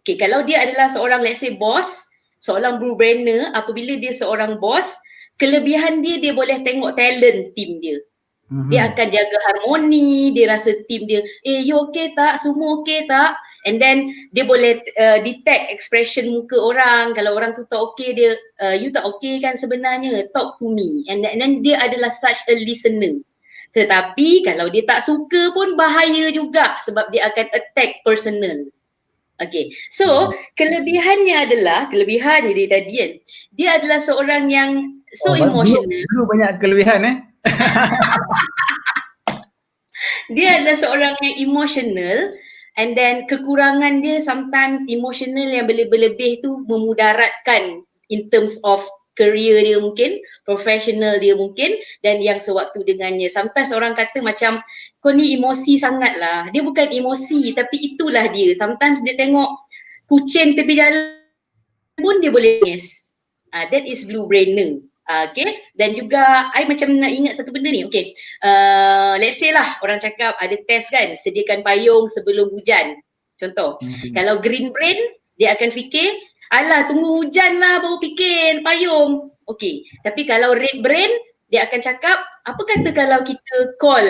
Okay, kalau dia adalah seorang let's say boss, seorang blue brainer, apabila dia seorang boss, kelebihan dia boleh tengok talent team dia. Dia akan jaga harmoni, dia rasa team dia, you okay tak? Semua okay tak? And then dia boleh detect expression muka orang. Kalau orang tu tak okay, dia you tak okay kan sebenarnya, talk to me. And then dia adalah such a listener. Tetapi kalau dia tak suka pun bahaya juga sebab dia akan attack personal. Okay, so kelebihannya dia tadi kan, dia adalah seorang yang so emotional. Dulu banyak kelebihan Dia adalah seorang yang emotional, and then kekurangan dia sometimes emotional yang berlebih tu memudaratkan in terms of career dia mungkin, professional dia mungkin, dan yang sewaktu dengannya. Sometimes orang kata macam kau ni emosi sangat lah. Dia bukan emosi tapi itulah dia. Sometimes dia tengok kucing tepi jalan pun dia boleh nangis. That is blue brainer. Okay, dan juga I macam nak ingat satu benda ni. Okay, let's say lah orang cakap ada test kan, sediakan payung sebelum hujan. Contoh, kalau green brain dia akan fikir, alah tunggu hujan lah baru fikir payung. Okay, tapi kalau red brain dia akan cakap, apa kata kalau kita call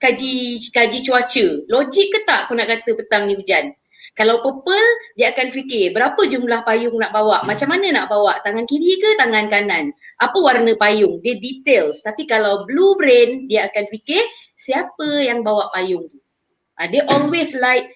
kaji cuaca, logik ke tak aku nak kata petang ni hujan? Kalau purple, dia akan fikir berapa jumlah payung nak bawa, macam mana nak bawa, tangan kiri ke tangan kanan, apa warna payung, dia details. Tapi kalau blue brain, dia akan fikir siapa yang bawa payung tu. Dia always like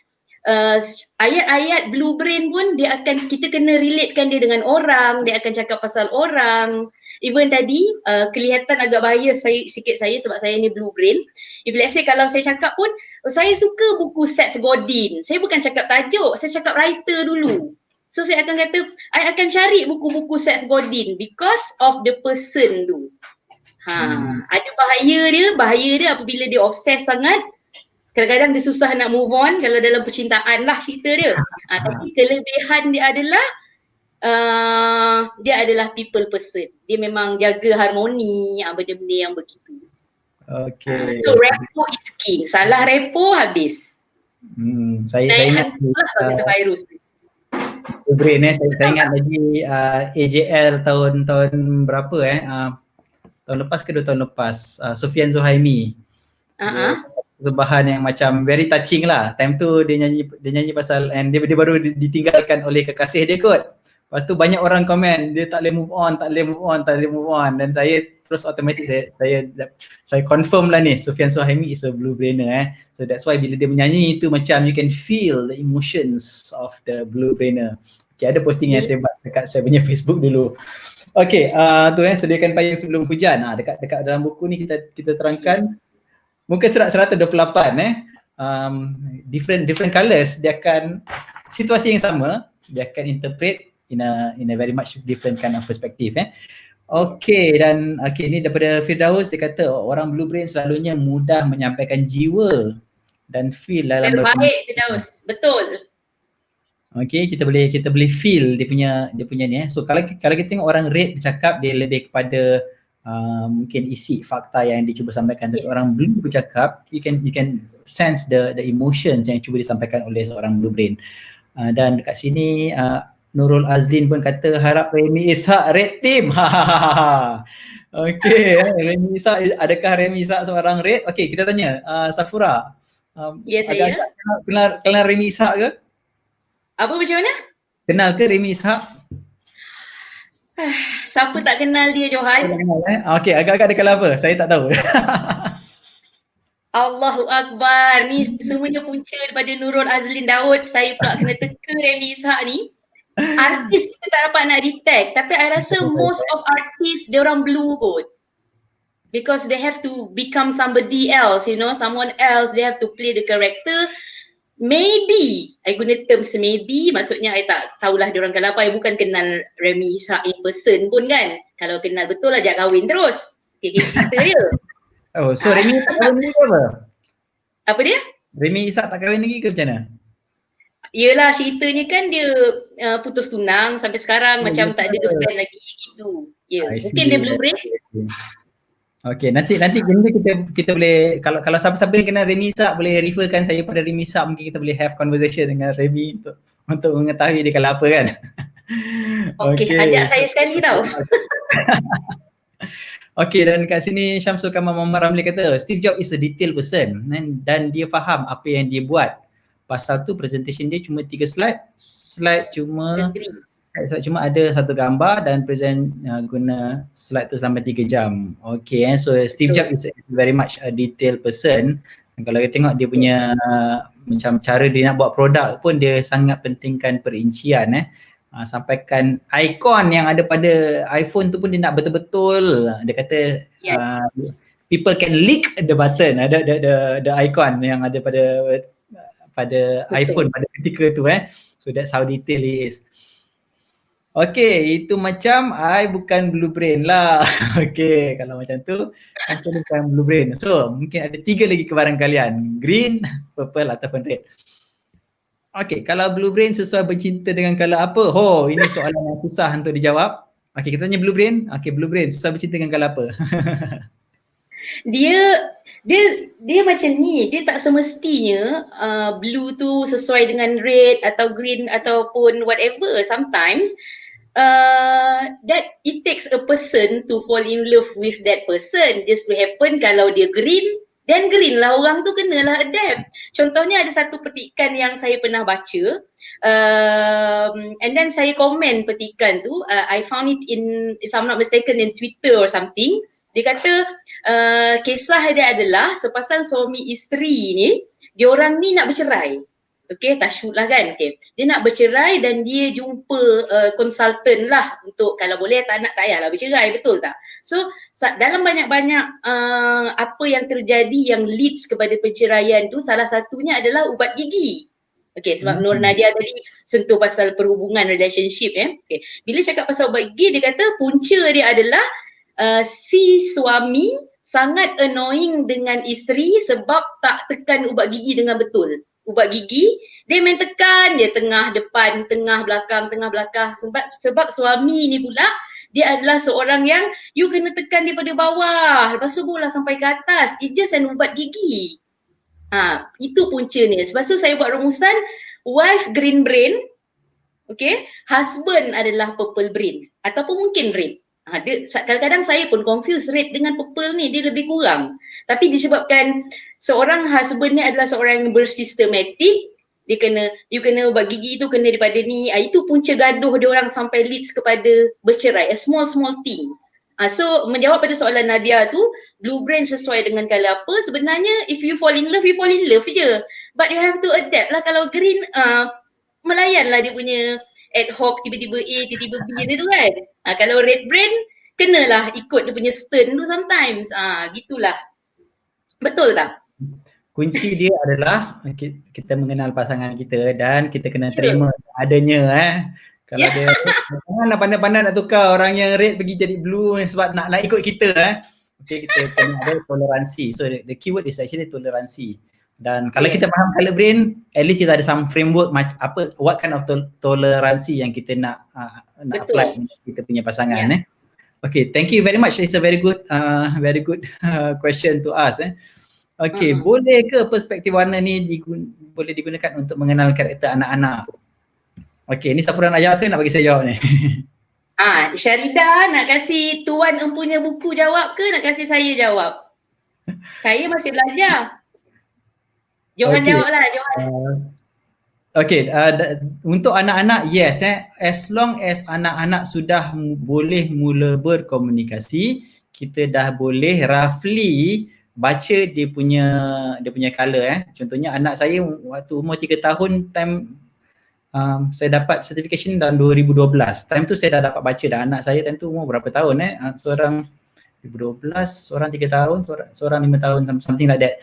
ayat-ayat blue brain pun dia akan, kita kena relatekan dia dengan orang, dia akan cakap pasal orang. Even tadi kelihatan agak bias sikit saya sebab saya ni blue brain. If let's say kalau saya cakap pun, saya suka buku Seth Godin. Saya bukan cakap tajuk, saya cakap writer dulu. So saya akan kata, I akan cari buku-buku Seth Godin because of the person tu. Ada bahaya dia apabila dia obses sangat. Kadang-kadang dia susah nak move on kalau dalam percintaan lah cerita dia. Tapi kelebihan dia adalah dia adalah people person. Dia memang jaga harmoni, benda-benda yang begitu. Okay. So repo is king. Salah repo habis. Saya ingat virus. Brain saya ingat lagi AJL tahun berapa tahun lepas ke 2 tahun lepas, Sufian Zuhaimi. Sebahan yang macam very touching lah. Time tu dia nyanyi pasal, and dia baru ditinggalkan oleh kekasih dia kot. Lepas tu banyak orang komen dia tak boleh move on, dan saya terus automatic saya confirm lah ni, Sufian Zuhaimi is a blue brainer So that's why bila dia menyanyi tu macam you can feel the emotions of the blue brainer. Okay, ada posting yang saya buat dekat saya punya Facebook dulu. Okay, tu sediakan payung sebelum hujan. Dekat dalam buku ni kita terangkan muka surat 128 different colours, dia akan situasi yang sama, dia akan interpret in a very much different kind of perspective Okay, dan ni daripada Firdaus, dia kata orang blue brain selalunya mudah menyampaikan jiwa dan feel dalam terbaik Firdaus, betul. Okay, kita boleh feel dia punya ni So kalau kita tengok orang red bercakap, dia lebih kepada mungkin isi fakta yang dicuba sampaikan. Tapi orang blue bercakap, you can sense the emotions yang cuba disampaikan oleh seorang blue brain. Dan dekat sini Nurul Azlin pun kata harap Remy Ishak red team. Okay, Remy Ishak, adakah Remy Ishak seorang red? Okay, kita tanya Safura. Saya kenal Remy Ishak ke? Apa macam mana? Kenal ke Remy Ishak? Siapa tak kenal dia, Johan? Okay, agak-agak dia kalau apa? Saya tak tahu. Allahu Akbar. Ni semuanya punca daripada Nurul Azlin Daud. Saya pula kena teka Remy Ishak ni. Artis kita tak dapat nak detect. Tapi I rasa most of artis, dia orang blue kot. Because they have to become somebody else, someone else. They have to play the character. maybe, I guna terms maybe, maksudnya I tak tahulah diorang kenapa, I bukan kenal Remy Ishak in person pun kan. Kalau kenal betul ajak kahwin terus. Okay, cerita dia. Oh, so Remy tak kahwin lagi ke apa? Apa dia? Remy Ishak tak kahwin lagi ke macam mana? Yelah, ceritanya kan dia putus tunang sampai sekarang macam tak ada girlfriend lagi gitu. Ya, mungkin dia blue brain. Okay, nanti kita boleh, kalau siapa-siapa yang kenal Remy Ishak boleh referkan saya pada Remy Ishak, mungkin kita boleh have conversation dengan Remy untuk mengetahui dia kalau apa kan. Okay, ajak saya sekali tau. Okay, dan kat sini Syamsul Kamal Muhammad Ramli kata Steve Jobs is a detail person dan dia faham apa yang dia buat. Pasal tu presentation dia cuma 3 slide cuma ada satu gambar dan present guna slide tu selama 3 jam. Okay, so Steve Jobs is very much a detail person. Dan kalau kita tengok dia punya macam cara dia nak buat produk pun dia sangat pentingkan perincian sampaikan ikon yang ada pada iPhone tu pun dia nak betul-betul. Dia kata people can lick the button, the icon yang ada pada iPhone pada ketika tu so that's how detail it is. Okay, itu macam I bukan blue brain lah. Okay, kalau macam tu saya bukan blue brain. So mungkin ada 3 lagi kebaran kalian, green, purple ataupun red. Okay, kalau blue brain sesuai bercinta dengan color apa? Oh, ini soalan yang susah untuk dijawab. Okay, kita tanya blue brain. Okay, blue brain sesuai bercinta dengan color apa? Dia macam ni, dia tak semestinya blue tu sesuai dengan red atau green ataupun whatever. Sometimes that it takes a person to fall in love with that person. Just to happen kalau dia green, then green lah, orang tu kenalah adapt. Contohnya ada satu petikan yang saya pernah baca, and then saya komen petikan tu, I found it in, if I'm not mistaken, in Twitter or something. Dia kata kisah dia adalah sepasang suami isteri ni, diorang ni nak bercerai. Okay, tasyuk lah kan. Okay. Dia nak bercerai dan dia jumpa konsultan lah untuk kalau boleh tak nak tak payahlah bercerai, betul tak? So dalam banyak-banyak apa yang terjadi yang leads kepada perceraian tu, salah satunya adalah ubat gigi. Okay, sebab Nur Nadia tadi sentuh pasal perhubungan relationship Okay. Bila cakap pasal ubat gigi, dia kata punca dia adalah si suami sangat annoying dengan isteri sebab tak tekan ubat gigi dengan betul. Ubat gigi, dia main tekan je tengah depan, tengah belakang sebab suami ni pula dia adalah seorang yang you kena tekan daripada bawah, lepas tu bola sampai ke atas. It just an ubat gigi. Itu puncanya. Sebab tu saya buat rumusan wife green brain, okay, husband adalah purple brain ataupun mungkin red. Kadang-kadang saya pun confuse red dengan purple ni, dia lebih kurang. Tapi disebabkan seorang husband ni adalah seorang yang bersistematik, you kena ubat gigi tu kena daripada ni, itu punca gaduh dia orang sampai leads kepada bercerai, a small thing. So menjawab pada soalan Nadia tu, blue brain sesuai dengan color apa, sebenarnya if you fall in love je. But you have to adapt lah. Kalau green, melayan lah dia punya ad hoc, tiba-tiba A, tiba-tiba B dia tu kan. Kalau red brain, kenalah ikut dia punya stern tu sometimes. Gitulah. Betul tak? Kunci dia adalah kita mengenal pasangan kita dan kita kena terima adanya Kalau dia janganlah pandai-pandai nak tukar orang yang red pergi jadi blue sebab nak ikut kita Okay, kita kena ada toleransi. So the keyword is actually toleransi. Dan kalau kita faham color brain, at least kita ada some framework what kind of toleransi yang kita nak apply kita punya pasangan Okay, thank you very much. It's a very good question to ask Okay, boleh ke perspektif warna ni boleh digunakan untuk mengenal karakter anak-anak? Okay, ni siapa nak jawab ke nak bagi saya jawab ni? Syarida nak kasih Tuan empunya buku jawab ke nak kasih saya jawab? Saya masih belajar. Johan jawablah, Johan. Okay, untuk anak-anak yes as long as anak-anak sudah boleh mula berkomunikasi, kita dah boleh roughly baca dia punya color Contohnya anak saya waktu umur 3 tahun time saya dapat certification dalam 2012. Time tu saya dah dapat baca dah. Anak saya time tu umur berapa tahun seorang 2012, seorang 3 tahun, seorang 5 tahun, something like that.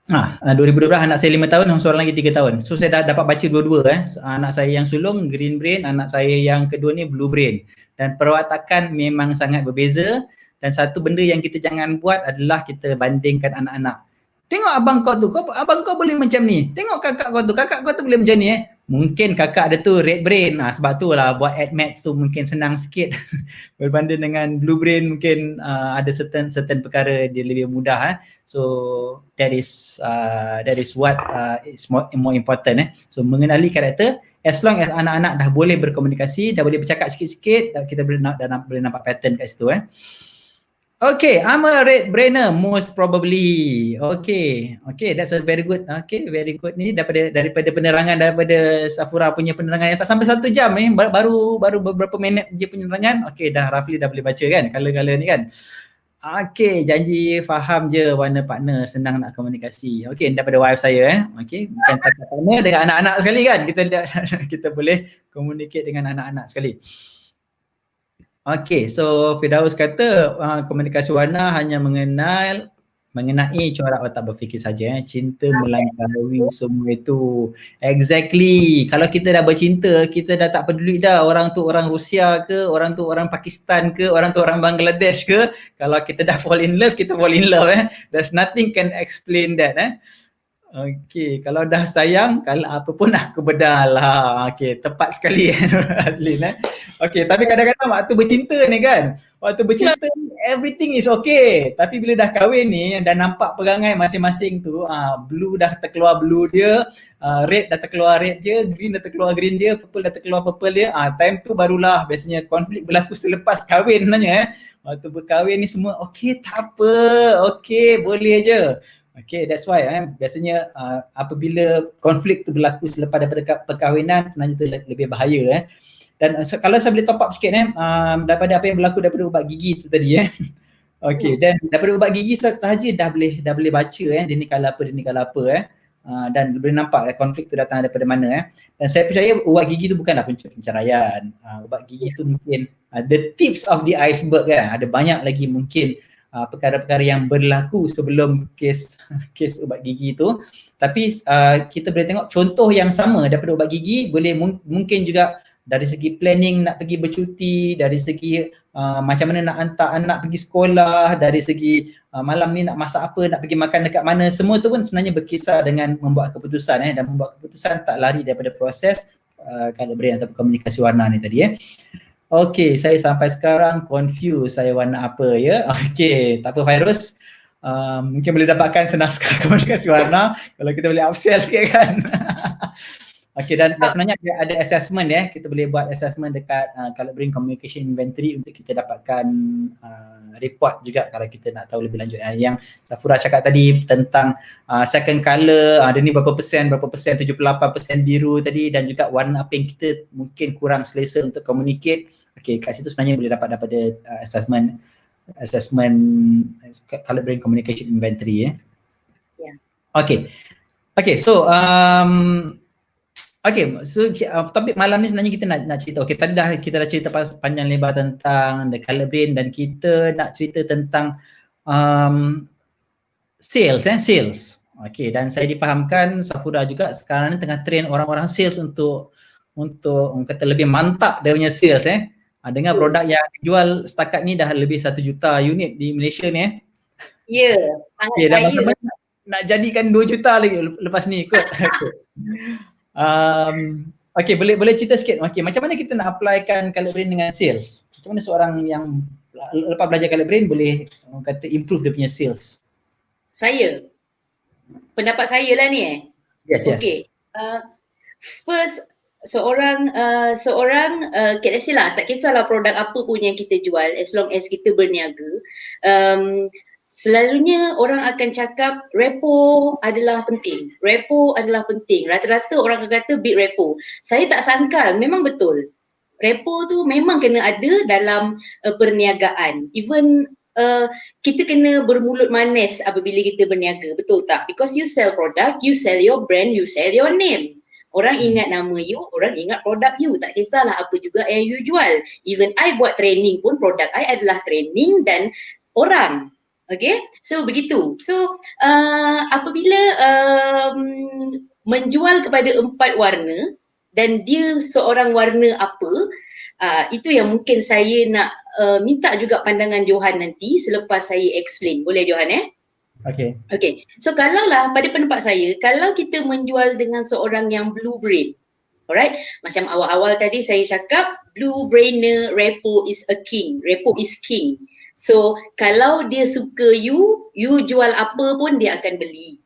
2012 anak saya 5 tahun, yang seorang lagi 3 tahun. So saya dah dapat baca dua-dua Anak saya yang sulung green brain, anak saya yang kedua ni blue brain. Dan perwatakan memang sangat berbeza dan satu benda yang kita jangan buat adalah kita bandingkan anak-anak. Tengok abang kau tu, abang kau boleh macam ni. Tengok kakak kau tu boleh macam ni Mungkin kakak ada tu red brain. Sebab tu lah buat add maths tu mungkin senang sikit. Berbanding dengan blue brain mungkin ada certain perkara dia lebih mudah So that is what is more important So mengenali karakter, as long as anak-anak dah boleh berkomunikasi, dah boleh bercakap sikit-sikit, kita boleh nampak pattern kat situ Okay, I'm a red brainer most probably. Okay, that's a very good. Okay, very good ni daripada penerangan daripada Safura punya penerangan yang tak sampai 1 jam baru beberapa minit je penerangan. Okay, dah roughly dah boleh baca kan color-color ni kan. Okay, janji faham je warna partner, senang nak komunikasi. Okay, daripada wife saya Okay, bukan kakak partner dengan anak-anak sekali kan. Kita boleh communicate dengan anak-anak sekali. Okay, so Firdaus kata komunikasi warna hanya mengenai corak otak berfikir saja cinta melampaui semua itu. Exactly. Kalau kita dah bercinta, kita dah tak peduli dah orang tu orang Rusia ke, orang tu orang Pakistan ke, orang tu orang Bangladesh ke. Kalau kita dah fall in love, kita fall in love There's nothing can explain that Okay, kalau dah sayang, kalau apa pun aku bedal lah. Okay, tepat sekali Azlin Okay, tapi kadang-kadang waktu bercinta ni kan, waktu bercinta everything is okay. Tapi bila dah kahwin ni, dah nampak perangai masing-masing tu, blue dah terkeluar blue dia, red dah terkeluar red dia, green dah terkeluar green dia, purple dah terkeluar purple dia, time tu barulah biasanya konflik berlaku selepas kahwin sebenarnya Waktu berkahwin ni semua okay tak apa, okay boleh je. Okay, that's why biasanya apabila konflik tu berlaku selepas daripada perkahwinan, sebenarnya tu lebih bahaya Dan kalau saya boleh top up sikit daripada apa yang berlaku daripada ubat gigi tu tadi Okay, dan daripada ubat gigi sahaja dah boleh baca dia ni kalau apa dan boleh nampak konflik tu datang daripada mana Dan saya percaya ubat gigi tu bukanlah penceraian. Ubat gigi tu mungkin the tips of the iceberg ada banyak lagi mungkin perkara-perkara yang berlaku sebelum kes ubat gigi tu. Tapi kita boleh tengok contoh yang sama daripada ubat gigi boleh mungkin juga dari segi planning nak pergi bercuti, dari segi macam mana nak hantar anak pergi sekolah, dari segi malam ni nak masak apa, nak pergi makan dekat mana, semua tu pun sebenarnya berkisar dengan membuat keputusan dan membuat keputusan tak lari daripada proses color brain atau komunikasi warna ni tadi Okay, saya sampai sekarang confused saya warna apa Okay, tak apa Fairuz. Mungkin boleh dapatkan senaskah komunikasi warna kalau kita boleh upsell sikit kan. Okay, dan sebenarnya ada assessment kita boleh buat assessment dekat color brain communication inventory untuk kita dapatkan report juga kalau kita nak tahu lebih lanjut. Yang Safura cakap tadi tentang second color, ada ni berapa persen, 78% biru tadi dan juga warna apa yang kita mungkin kurang selesa untuk communicate. Okay, kat situ sebenarnya boleh dapat daripada assessment color brain communication inventory Okay, so topik malam ni sebenarnya kita nak cerita. Okay, tadi kita dah cerita panjang lebar tentang the color brain dan kita nak cerita tentang sales. Okay, dan saya dipahamkan Safura juga sekarang ni tengah train orang-orang sales untuk kata lebih mantap dia punya sales Dengan produk yang dijual setakat ni dah lebih 1 juta unit di Malaysia ni sangat kaya. Nak jadikan 2 juta lagi lepas ni kot. Okay, boleh cerita sikit macam mana kita nak applykan color brain dengan sales? Macam mana seorang yang lepas belajar color brain boleh kata improve dia punya sales? Pendapat saya lah ni Yes. Okay, first seorang let's say lah, tak kisahlah produk apa pun yang kita jual, as long as kita berniaga, selalunya orang akan cakap repo adalah penting. Rata-rata orang akan kata beat repo. Saya tak sangkal, memang betul. Repo tu memang kena ada dalam perniagaan. Even kita kena bermulut manis apabila kita berniaga, betul tak? Because you sell product, you sell your brand, you sell your name. Orang ingat nama you, orang ingat produk you. Tak kisahlah apa juga yang you jual. Even I buat training pun, produk I adalah training dan orang. Okay, so begitu. So apabila menjual kepada 4 warna dan dia seorang warna apa, itu yang mungkin saya nak minta juga pandangan Johan nanti selepas saya explain. Boleh Johan Okay. Okay, so kalaulah pada pendapat saya, kalau kita menjual dengan seorang yang blue brain, alright, macam awal-awal tadi saya cakap, blue brainer, repo is a king, repo is king. So kalau dia suka you jual apa pun dia akan beli.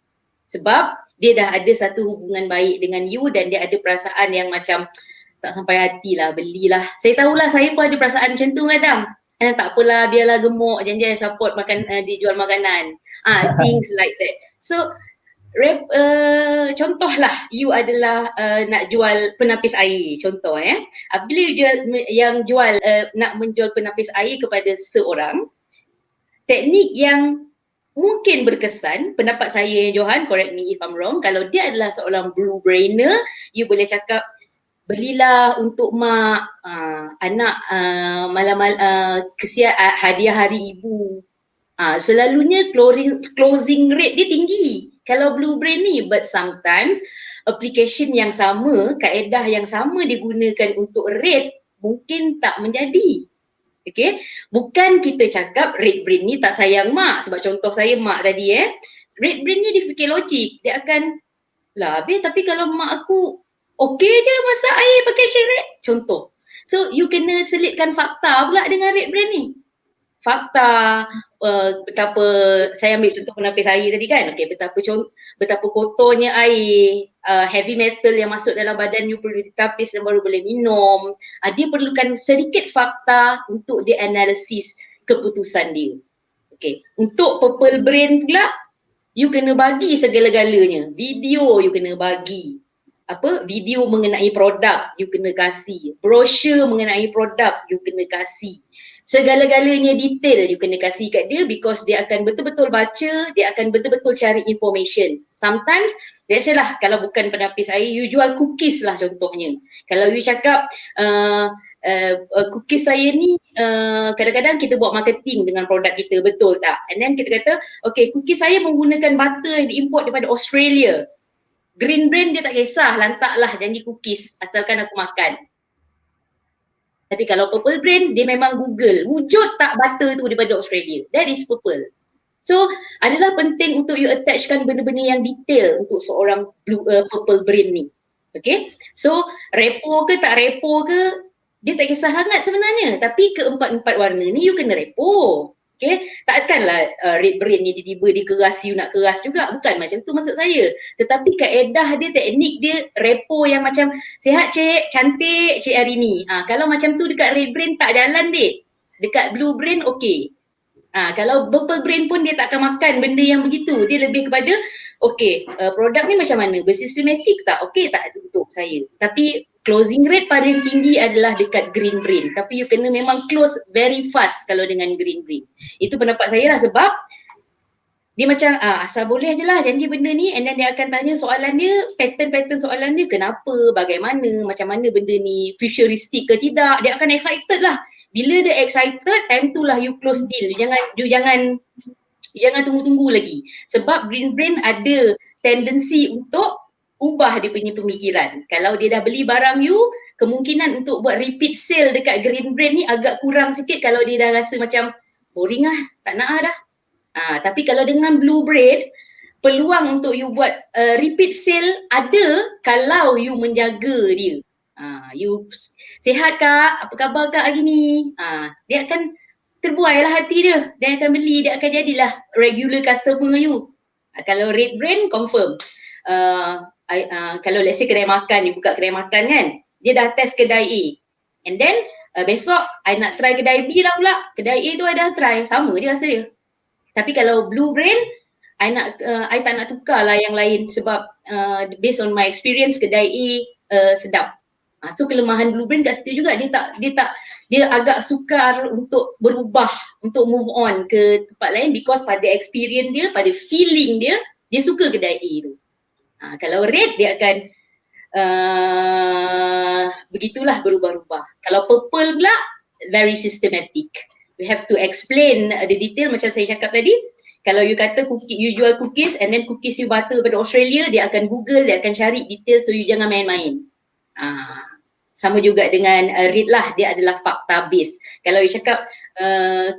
Sebab dia dah ada satu hubungan baik dengan you dan dia ada perasaan yang macam tak sampai hati lah, belilah. Saya tahulah saya pun ada perasaan macam tu kadang. Tak apalah, biarlah gemuk, jangan support makan, dia jual makanan. Things like that. So contohlah you adalah nak jual penapis air, contoh bila you jual nak menjual penapis air kepada seorang, teknik yang mungkin berkesan, pendapat saya Johan, correct me if I'm wrong, kalau dia adalah seorang blue brainer, you boleh cakap belilah untuk mak, anak kesian hadiah hari ibu. Selalunya closing rate dia tinggi kalau blue brain ni, but sometimes application yang sama, kaedah yang sama digunakan untuk rate mungkin tak menjadi. Okay, bukan kita cakap red brain ni tak sayang mak, sebab contoh saya mak tadi red brain ni dia fikir logik, dia akan lah habis tapi kalau mak aku okey je masak air pakai ceret, contoh. So you kena selitkan fakta pula dengan red brain ni. Fakta, betapa saya ambil contoh penapis air tadi kan, okay, betapa kotornya air, heavy metal yang masuk dalam badan you perlu ditapis dan baru boleh minum. Dia perlukan sedikit fakta untuk dia analisis keputusan dia. Okay, untuk purple brain pula, you kena bagi segala-galanya. Video you kena bagi. Video mengenai produk you kena kasih. Brochure mengenai produk you kena kasih. Segala-galanya detail you kena kasih kat dia because dia akan betul-betul baca, dia akan betul-betul cari information. Sometimes, let's say lah, kalau bukan penapis air, you jual cookies lah contohnya. Kalau you cakap, cookies saya ni kadang-kadang kita buat marketing dengan produk kita, betul tak? And then kita kata, okay, cookies saya menggunakan butter yang diimport daripada Australia. Green brain dia tak kisah, lantaklah janji cookies asalkan aku makan. Tapi kalau purple brain, dia memang Google, wujud tak butter tu daripada Australia. That is purple. So, adalah penting untuk you attachkan benda-benda yang detail untuk seorang purple brain ni. Okay, so repo ke tak repo ke, dia tak kisah sangat sebenarnya. Tapi keempat-empat warna ni you kena repo. Okay, takkanlah red brain ni tiba-tiba dia keras, you nak keras juga. Bukan macam tu maksud saya. Tetapi kaedah dia, teknik dia, repo yang macam sihat cik, cantik cik hari ni. Kalau macam tu dekat red brain tak jalan dek. Dekat blue brain okey. Kalau purple brain pun dia tak akan makan benda yang begitu. Dia lebih kepada okey, produk ni macam mana? Bersistematik tak? Okey tak untuk saya. Tapi closing rate paling tinggi adalah dekat green brain. Tapi you kena memang close very fast kalau dengan green brain. Itu pendapat saya lah, sebab dia macam asal boleh je lah janji benda ni, and then dia akan tanya soalan dia, pattern soalan dia, kenapa, bagaimana, macam mana benda ni, futuristic ke tidak, dia akan excited lah. Bila dia excited, time tu lah you close deal. Jangan tunggu-tunggu lagi. Sebab green brain ada tendensi untuk ubah dia punya pemikiran. Kalau dia dah beli barang you, kemungkinan untuk buat repeat sale dekat green brain ni agak kurang sikit kalau dia dah rasa macam boring lah, tak nak dah. Tapi kalau dengan blue brain, peluang untuk you buat repeat sale ada kalau you menjaga dia. You sihat kak, apa khabar kak hari ni? Dia akan terbuai lah hati dia. Dia akan beli, dia akan jadilah regular customer you. Kalau red brain, confirm. Kalau let's say kedai makan, you buka kedai makan kan, dia dah test kedai A. And then, besok, I nak try kedai B lah pula. Kedai A tu I dah try, sama dia rasa dia. Tapi kalau blue brain, I tak nak tukar lah yang lain sebab based on my experience, kedai A sedap. So kelemahan blue brain kat situ juga, dia agak sukar untuk berubah, untuk move on ke tempat lain because pada experience dia, pada feeling dia, dia suka kedai A tu. Kalau red, dia akan begitulah berubah-ubah. Kalau purple pula, very systematic. We have to explain the detail macam saya cakap tadi. Kalau you kata you jual cookies and then cookies you butter pada Australia, dia akan Google, dia akan cari detail, so you jangan main-main. Sama juga dengan rate lah, dia adalah fakta base. Kalau you cakap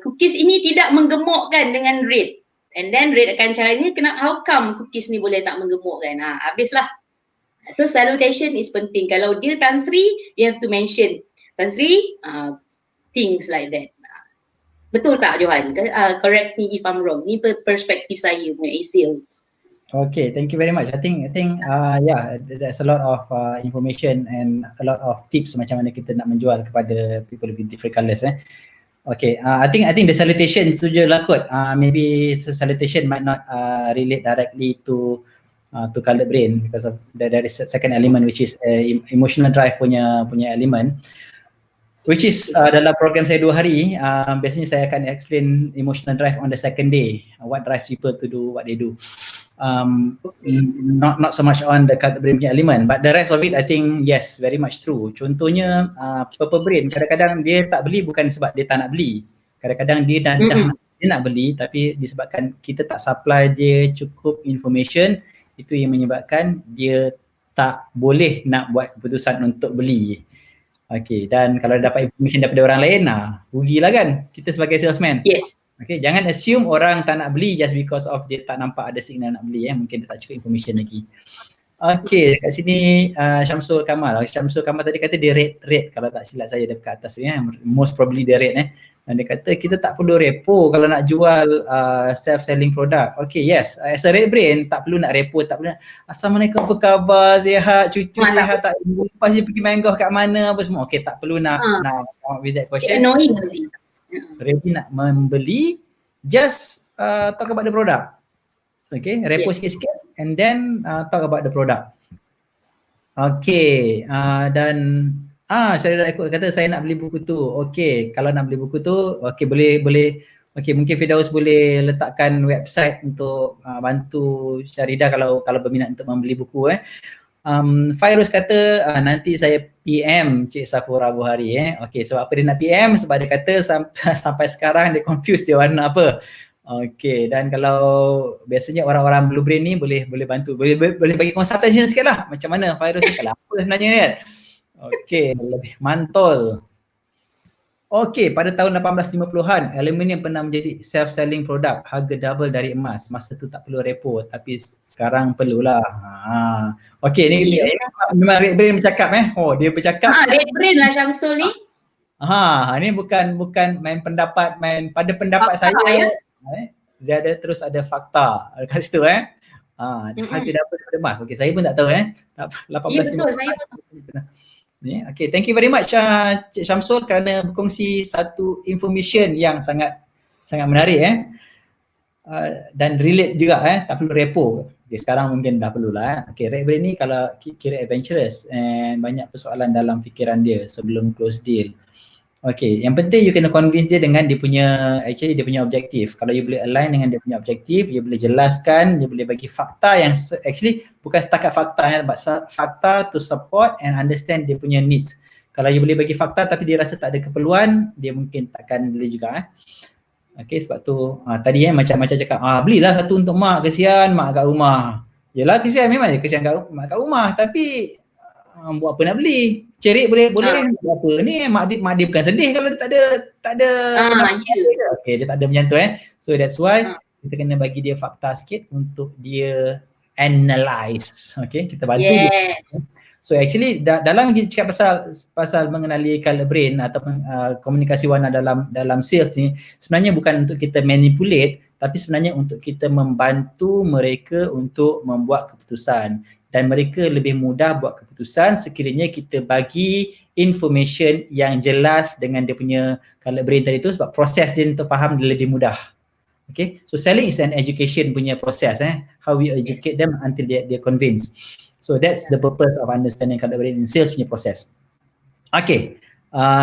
cookies ini tidak menggemukkan dengan rate, and then rate akan caranya how come cookies ni boleh tak menggemukkan, habislah. So salutation is penting. Kalau dia Tan Sri, you have to mention Tan Sri, things like that. Betul tak Johan? Correct me if I'm wrong. Ni perspektif saya mengenai sales. Okay, thank you very much. I think yeah, there's a lot of information and a lot of tips macam mana kita nak menjual kepada people with different colours. Okay, I think the salutation setuju lah kot. Maybe the salutation might not relate directly to colored brain because of there is a second element which is emotional drive punya element, which is dalam program saya 2 hari. Biasanya saya akan explain emotional drive on the second day, what drives people to do what they do. Not so much on the colored brain punya element, but the rest of it I think yes, very much true. Contohnya purple brain, kadang-kadang dia tak beli bukan sebab dia tak nak beli, kadang-kadang dia dah nak beli tapi disebabkan kita tak supply dia cukup information, itu yang menyebabkan dia tak boleh nak buat keputusan untuk beli. Okay, dan kalau dapat information daripada orang lain, rugilah kan kita sebagai salesman. Yes. Okay, jangan assume orang tak nak beli just because of dia tak nampak ada signal nak beli. Mungkin dia tak cukup information lagi. Okay, kat sini Syamsul Kamal. Syamsul Kamal tadi kata dia rate kalau tak silap saya dekat atas tu most probably dia rate Dan dia kata kita tak perlu repo kalau nak jual self-selling product. Okay, yes. As a red brain, tak perlu nak repo, tak perlu nak Assalamualaikum, apa khabar, sihat, cucu sihat, tak lepas je pergi main golf kat mana, apa semua. Okay, tak perlu nak with that question. Annoying. Ready nak membeli, just talk about the product. Okay, repo sikit-sikit and then talk about the product. Okay, dan saya dah ikut kata saya nak beli buku tu. Okey, kalau nak beli buku tu, okey boleh. Okey, mungkin Firdaus boleh letakkan website untuk bantu Syaridah kalau berminat untuk membeli buku Fairuz kata nanti saya PM Cik Safura Buhari Okey, sebab apa dia nak PM? Sebab dia kata sampai sekarang dia confused dia warna apa. Okey, dan kalau biasanya orang-orang blue brain ni boleh bantu. Boleh bagi consultation sikitlah. Macam mana Fairuz ni kalau apa sebenarnya ni kan? Okey, lebih mantul. Okey, pada tahun 1850-an, aluminium pernah menjadi self-selling product, harga double dari emas. Masa tu tak perlu repo, tapi sekarang perlulah. Okey, ni memang red brain bercakap Oh, dia bercakap. Red brain lah Syamsul ni. Ini bukan main pendapat, pada pendapat fakta, saya. Dia terus ada fakta kat situ harga double daripada emas. Okey, saya pun tak tahu 1850. Ya betul, saya pun. Okay, thank you very much Cik Syamsul kerana berkongsi satu information yang sangat menarik dan relate juga tak perlu repo. Okay, sekarang mungkin dah perlulah Okay, red brain ni kalau kira adventurous and banyak persoalan dalam fikiran dia sebelum close deal. Okay, yang penting you kena convince dia dengan dia punya objektif. Kalau you boleh align dengan dia punya objektif, you boleh jelaskan, dia boleh bagi fakta yang actually bukan setakat fakta but fakta to support and understand dia punya needs. Kalau you boleh bagi fakta tapi dia rasa tak ada keperluan, dia mungkin takkan beli juga Okay, sebab tu tadi macam-macam cakap belilah satu untuk mak, kesian mak kat rumah. Yelah kesian, memang dia kesian mak kat rumah, tapi buat apa nak beli? Cerit boleh buat apa ni? Mak dia bukan sedih kalau dia tak ada Okay, dia tak ada macam tu So that's why kita kena bagi dia fakta sikit untuk dia analyze. Okay, kita bantu dia. So actually dalam kita cakap pasal mengenali color brain ataupun komunikasi warna dalam sales ni, sebenarnya bukan untuk kita manipulate, tapi sebenarnya untuk kita membantu mereka untuk membuat keputusan. Dan mereka lebih mudah buat keputusan sekiranya kita bagi information yang jelas dengan dia punya color brain tadi tu, sebab proses dia untuk faham dia lebih mudah. Okay, so selling is an education punya proses how we educate them until they convinced. So that's the purpose of understanding color brain in sales punya proses. Okay,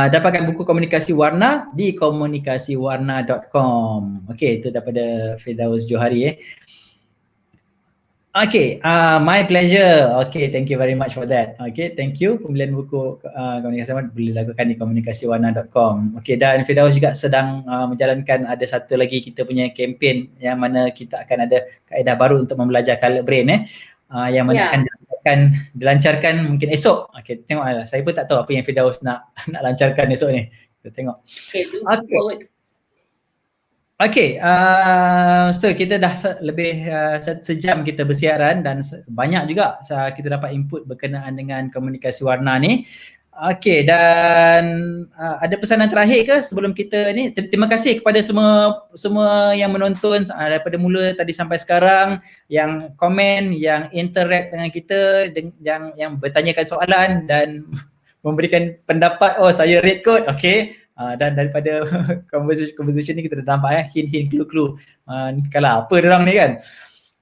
dapatkan buku komunikasi warna di komunikasiwarna.com. Okay, itu daripada Firdaus Johari Okay, my pleasure. Okay, thank you very much for that. Okay, thank you. Pembelian buku komunikasi warna boleh lakukan di komunikasiwarna.com. Okay, dan Firdaus juga sedang menjalankan ada satu lagi kita punya kempen yang mana kita akan ada kaedah baru untuk membelajar colour brain yang mana akan dilancarkan mungkin esok. Okay, tengoklah. Saya pun tak tahu apa yang Firdaus nak lancarkan esok ni. Kita tengok. Okay, looking forward. Okay, so kita dah lebih sejam kita bersiaran dan banyak juga kita dapat input berkenaan dengan komunikasi warna ni. Okay, dan ada pesanan terakhir ke sebelum kita ni? Terima kasih kepada semua yang menonton daripada mula tadi sampai sekarang, yang komen, yang interact dengan kita, yang bertanyakan soalan dan memberikan pendapat. Oh, saya rate kot. Okay. Dan daripada conversation ni kita dah nampak hint-hint, clue-clue kalau apa diorang ni kan.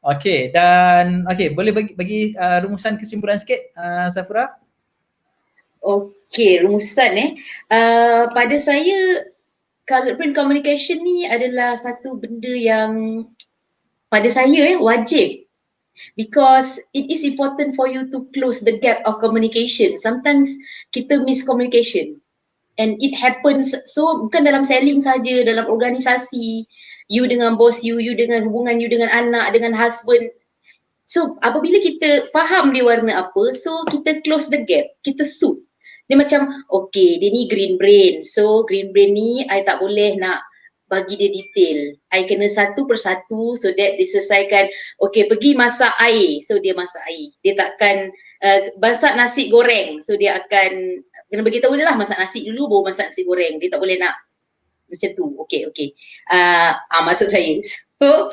Okay, dan boleh bagi rumusan kesimpulan sikit Safura? Okay, rumusan pada saya colour brain communication ni adalah satu benda yang pada saya wajib, because it is important for you to close the gap of communication. Sometimes kita miscommunication. And it happens, so bukan dalam selling saja, dalam organisasi, you dengan bos you dengan hubungan you dengan anak, dengan husband. So apabila kita faham dia warna apa, so kita close the gap, kita suit. Dia macam, okay, dia ni green brain, so green brain ni I tak boleh nak bagi dia detail. I kena satu persatu so that diselesaikan. Okay, pergi masak air, so dia masak air. Dia takkan masak nasi goreng, so dia akan kena beritahu dia lah masak nasi dulu baru masak nasi goreng. Dia tak boleh nak macam tu. Okay. Maksud saya. So,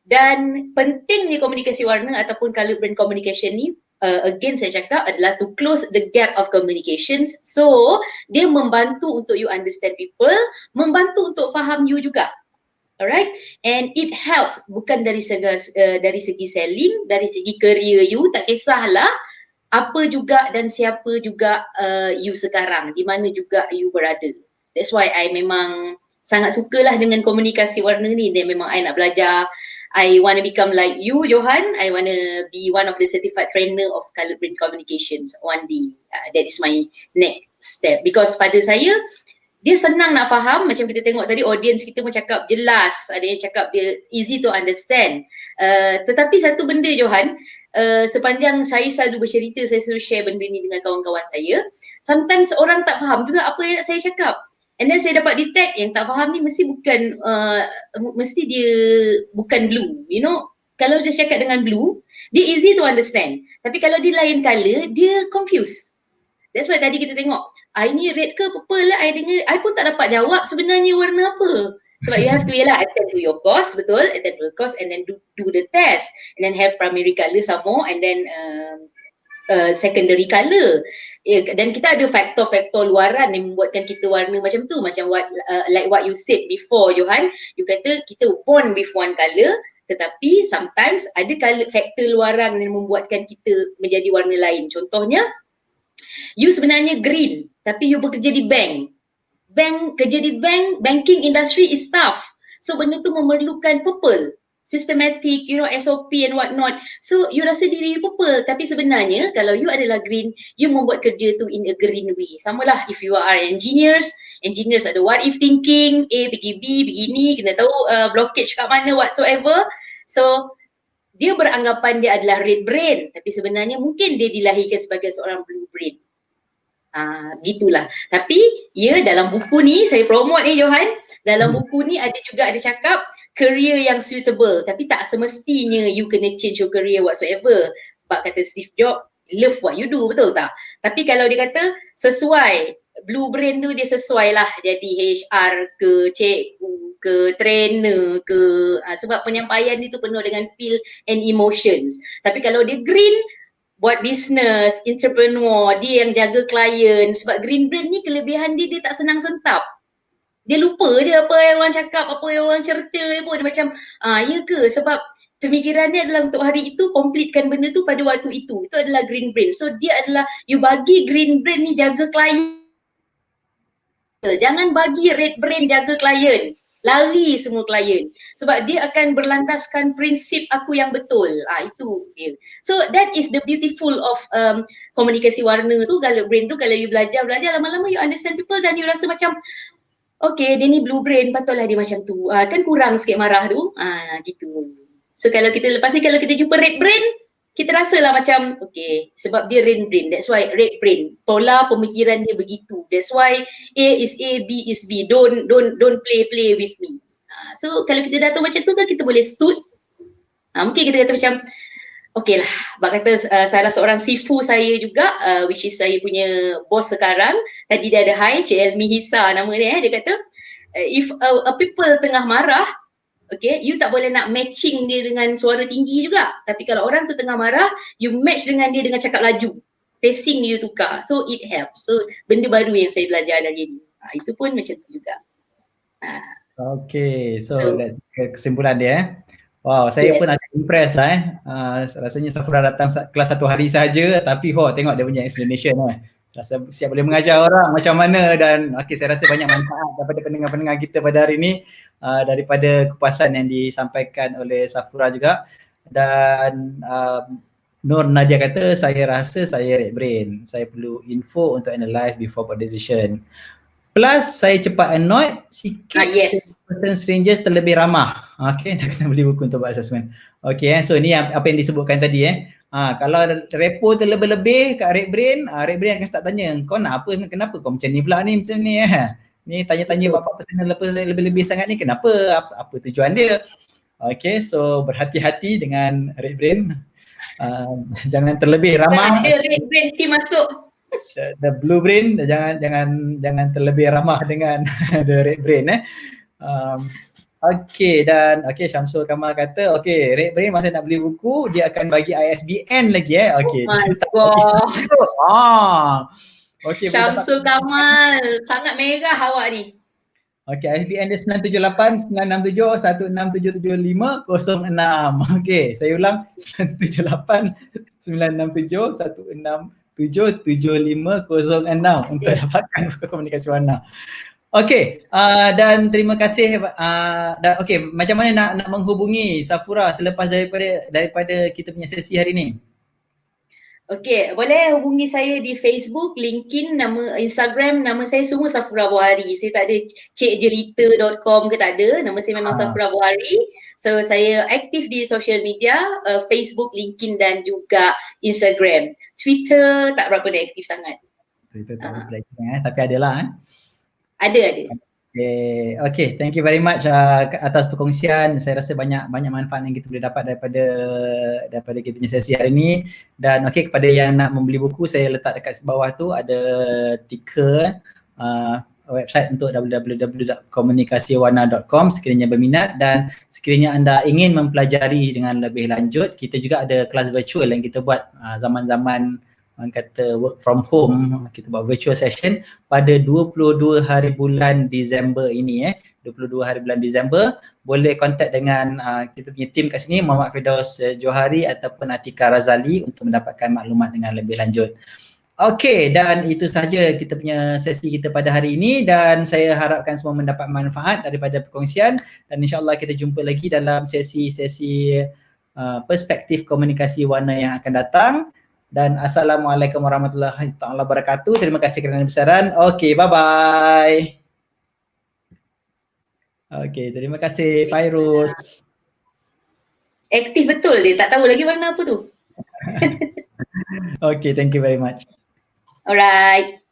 dan pentingnya komunikasi warna ataupun colour brain communication ni, again saya cakap adalah to close the gap of communications. So, dia membantu untuk you understand people, membantu untuk faham you juga. Alright, and it helps bukan dari segi selling, dari segi career you, tak kisahlah apa juga dan siapa juga you sekarang, di mana juga you berada. That's why I memang sangat sukalah dengan komunikasi warna ni. Dan memang I nak belajar. I want to become like you, Johan. I want to be one of the certified trainer of colour brain communications one day. That is my next step. Because pada saya, dia senang nak faham. Macam kita tengok tadi, audience kita pun cakap jelas. Ada yang cakap dia easy to understand. Tetapi satu benda, Johan, sepanjang saya selalu bercerita, saya selalu share benda ni dengan kawan-kawan saya, sometimes orang tak faham juga apa yang saya cakap. And then saya dapat detect yang tak faham ni mesti dia bukan blue. You know, kalau dia cakap dengan blue, dia easy to understand. Tapi kalau dia lain colour, dia confused. That's why tadi kita tengok, I ni red ke purple lah, I dengar, I pun tak dapat jawab sebenarnya warna apa. Sebab you have to attend to your course, betul? Attend to your course and then do the test. And then have primary colour some more and then secondary colour. Dan kita ada faktor-faktor luaran yang membuatkan kita warna macam tu. Macam like what you said before, Johan. You kata kita born with one colour, tetapi sometimes ada faktor luaran yang membuatkan kita menjadi warna lain. Contohnya, you sebenarnya green, tapi you bekerja di bank. Kerja di banking industry is tough. So benda tu memerlukan purple, systematic, you know, SOP and what not. So you rasa diri you purple, tapi sebenarnya kalau you adalah green, you membuat kerja tu in a green way. Samalah if you are engineers ada what if thinking, A pergi B, begini, kena tahu blockage kat mana whatsoever. So dia beranggapan dia adalah red brain, tapi sebenarnya mungkin dia dilahirkan sebagai seorang blue brain. Gitulah. Tapi dalam buku ni saya promote ni, Johan, dalam buku ni ada cakap career yang suitable, tapi tak semestinya you kena change your career whatsoever. Sebab kata Steve Jobs, love what you do, betul tak? Tapi kalau dia kata sesuai, blue brain tu dia sesuai lah jadi HR ke cikgu ke trainer ke, sebab penyampaian ni tu penuh dengan feel and emotions. Tapi kalau dia green, buat business, entrepreneur, dia yang jaga klien. Sebab green brain ni kelebihan dia tak senang sentap. Dia lupa je apa yang orang cakap, apa yang orang cerita pun. Dia macam, ya ke? Sebab pemikiran dia adalah untuk hari itu, completekan benda tu pada waktu itu. Itu adalah green brain. So dia adalah, you bagi green brain ni jaga klien. Jangan bagi red brain jaga klien. lari semua klien sebab dia akan berlandaskan prinsip aku yang betul. Itu dia. So that is the beautiful of komunikasi warna tu. Kalau brain tu, kalau you belajar lama-lama you understand people dan you rasa macam okay, dia ni blue brain, patutlah dia macam tu. Kan kurang sikit marah tu. Gitu. So kalau kita lepas ni, kalau kita jumpa red brain, kita rasalah macam okay, sebab dia red brain. That's why red brain. Pola pemikiran dia begitu. That's why A is A, B is B. Don't play with me. So kalau kita dah tahu macam tu kan, kita boleh suit. Mungkin kita kata macam okay lah, bak kata salah seorang sifu saya juga, which is saya punya bos sekarang, tadi dia ada hi, Cik Elmi Hisa nama dia, dia kata if a people tengah marah, okay, you tak boleh nak matching dia dengan suara tinggi juga. Tapi kalau orang tu tengah marah, you match dengan dia dengan cakap laju. Pacing you tukar. So it helps. So benda baru yang saya belajar dari ni. Itu pun macam tu juga. Okay, so that's kesimpulan dia. Wow, saya pun agak impressed lah rasanya Safura datang kelas 1 hari saja, tapi tengok dia punya explanation rasa siap boleh mengajar orang macam mana. Dan okay, saya rasa banyak manfaat daripada pendengar-pendengar kita pada hari ini, daripada kupasan yang disampaikan oleh Safura juga. Dan Nur Nadia kata, saya rasa saya red brain, saya perlu info untuk analyze before for decision. Plus saya cepat annoyed sikit. Person strangers terlebih ramah. Okay, dah kena beli buku untuk buat assessment. Okay, so ni apa yang disebutkan tadi kalau repo terlebih-lebih kat red brain akan start tanya, kau nak apa, kenapa kau macam ni pula ni, macam ni ni tanya-tanya apa personal lebih-lebih sangat ni, kenapa, apa tujuan dia. Okay, so berhati-hati dengan red brain. Jangan terlebih ramah. Ada red brain team masuk. The blue brain, jangan terlebih ramah dengan the red brain Okay, dan Syamsul Kamal kata red brain masa nak beli buku dia akan bagi ISBN lagi okay. Oh my god. Syamsul Kamal sangat merah awak ni. Okay, ISBN dia 978 967 16775 06. Okay, saya ulang 978 967 16775 06 untuk dapatkan buku komunikasi warna. Okay, dan terima kasih. Macam mana nak menghubungi Safura selepas daripada kita punya sesi hari ni? Okay, boleh hubungi saya di Facebook, LinkedIn, nama Instagram, nama saya semua Safura Buhari. Saya tak ada cikjerita.com ke, tak ada. Nama saya memang Safura Buhari. So saya aktif di social media, Facebook, LinkedIn dan juga Instagram. Twitter tak berapa aktif sangat. Twitter tak berapa aktif tapi adalah Ada. Okay, thank you very much atas perkongsian. Saya rasa banyak manfaat yang kita boleh dapat daripada kita punya sesi hari ini. Dan kepada yang nak membeli buku, saya letak dekat bawah tu ada ticker website untuk www.komunikasiwarna.com sekiranya berminat. Dan sekiranya anda ingin mempelajari dengan lebih lanjut, kita juga ada kelas virtual yang kita buat zaman-zaman orang kata work from home. Kita buat virtual session pada 22 hari bulan Disember ini 22 hari bulan Disember. Boleh kontak dengan kita punya tim kat sini, Muhammad Firdaus Johari ataupun Atika Razali untuk mendapatkan maklumat dengan lebih lanjut. Okay, dan itu sahaja kita punya sesi kita pada hari ini, dan saya harapkan semua mendapat manfaat daripada perkongsian, dan insyaAllah kita jumpa lagi dalam sesi-sesi perspektif komunikasi warna yang akan datang. Dan Assalamualaikum warahmatullahi wabarakatuh. Terima kasih kerana besaran. Okay, bye-bye. Okay, terima kasih Fairuz. Aktif betul dia, tak tahu lagi warna apa tu. Okay, thank you very much. Alright.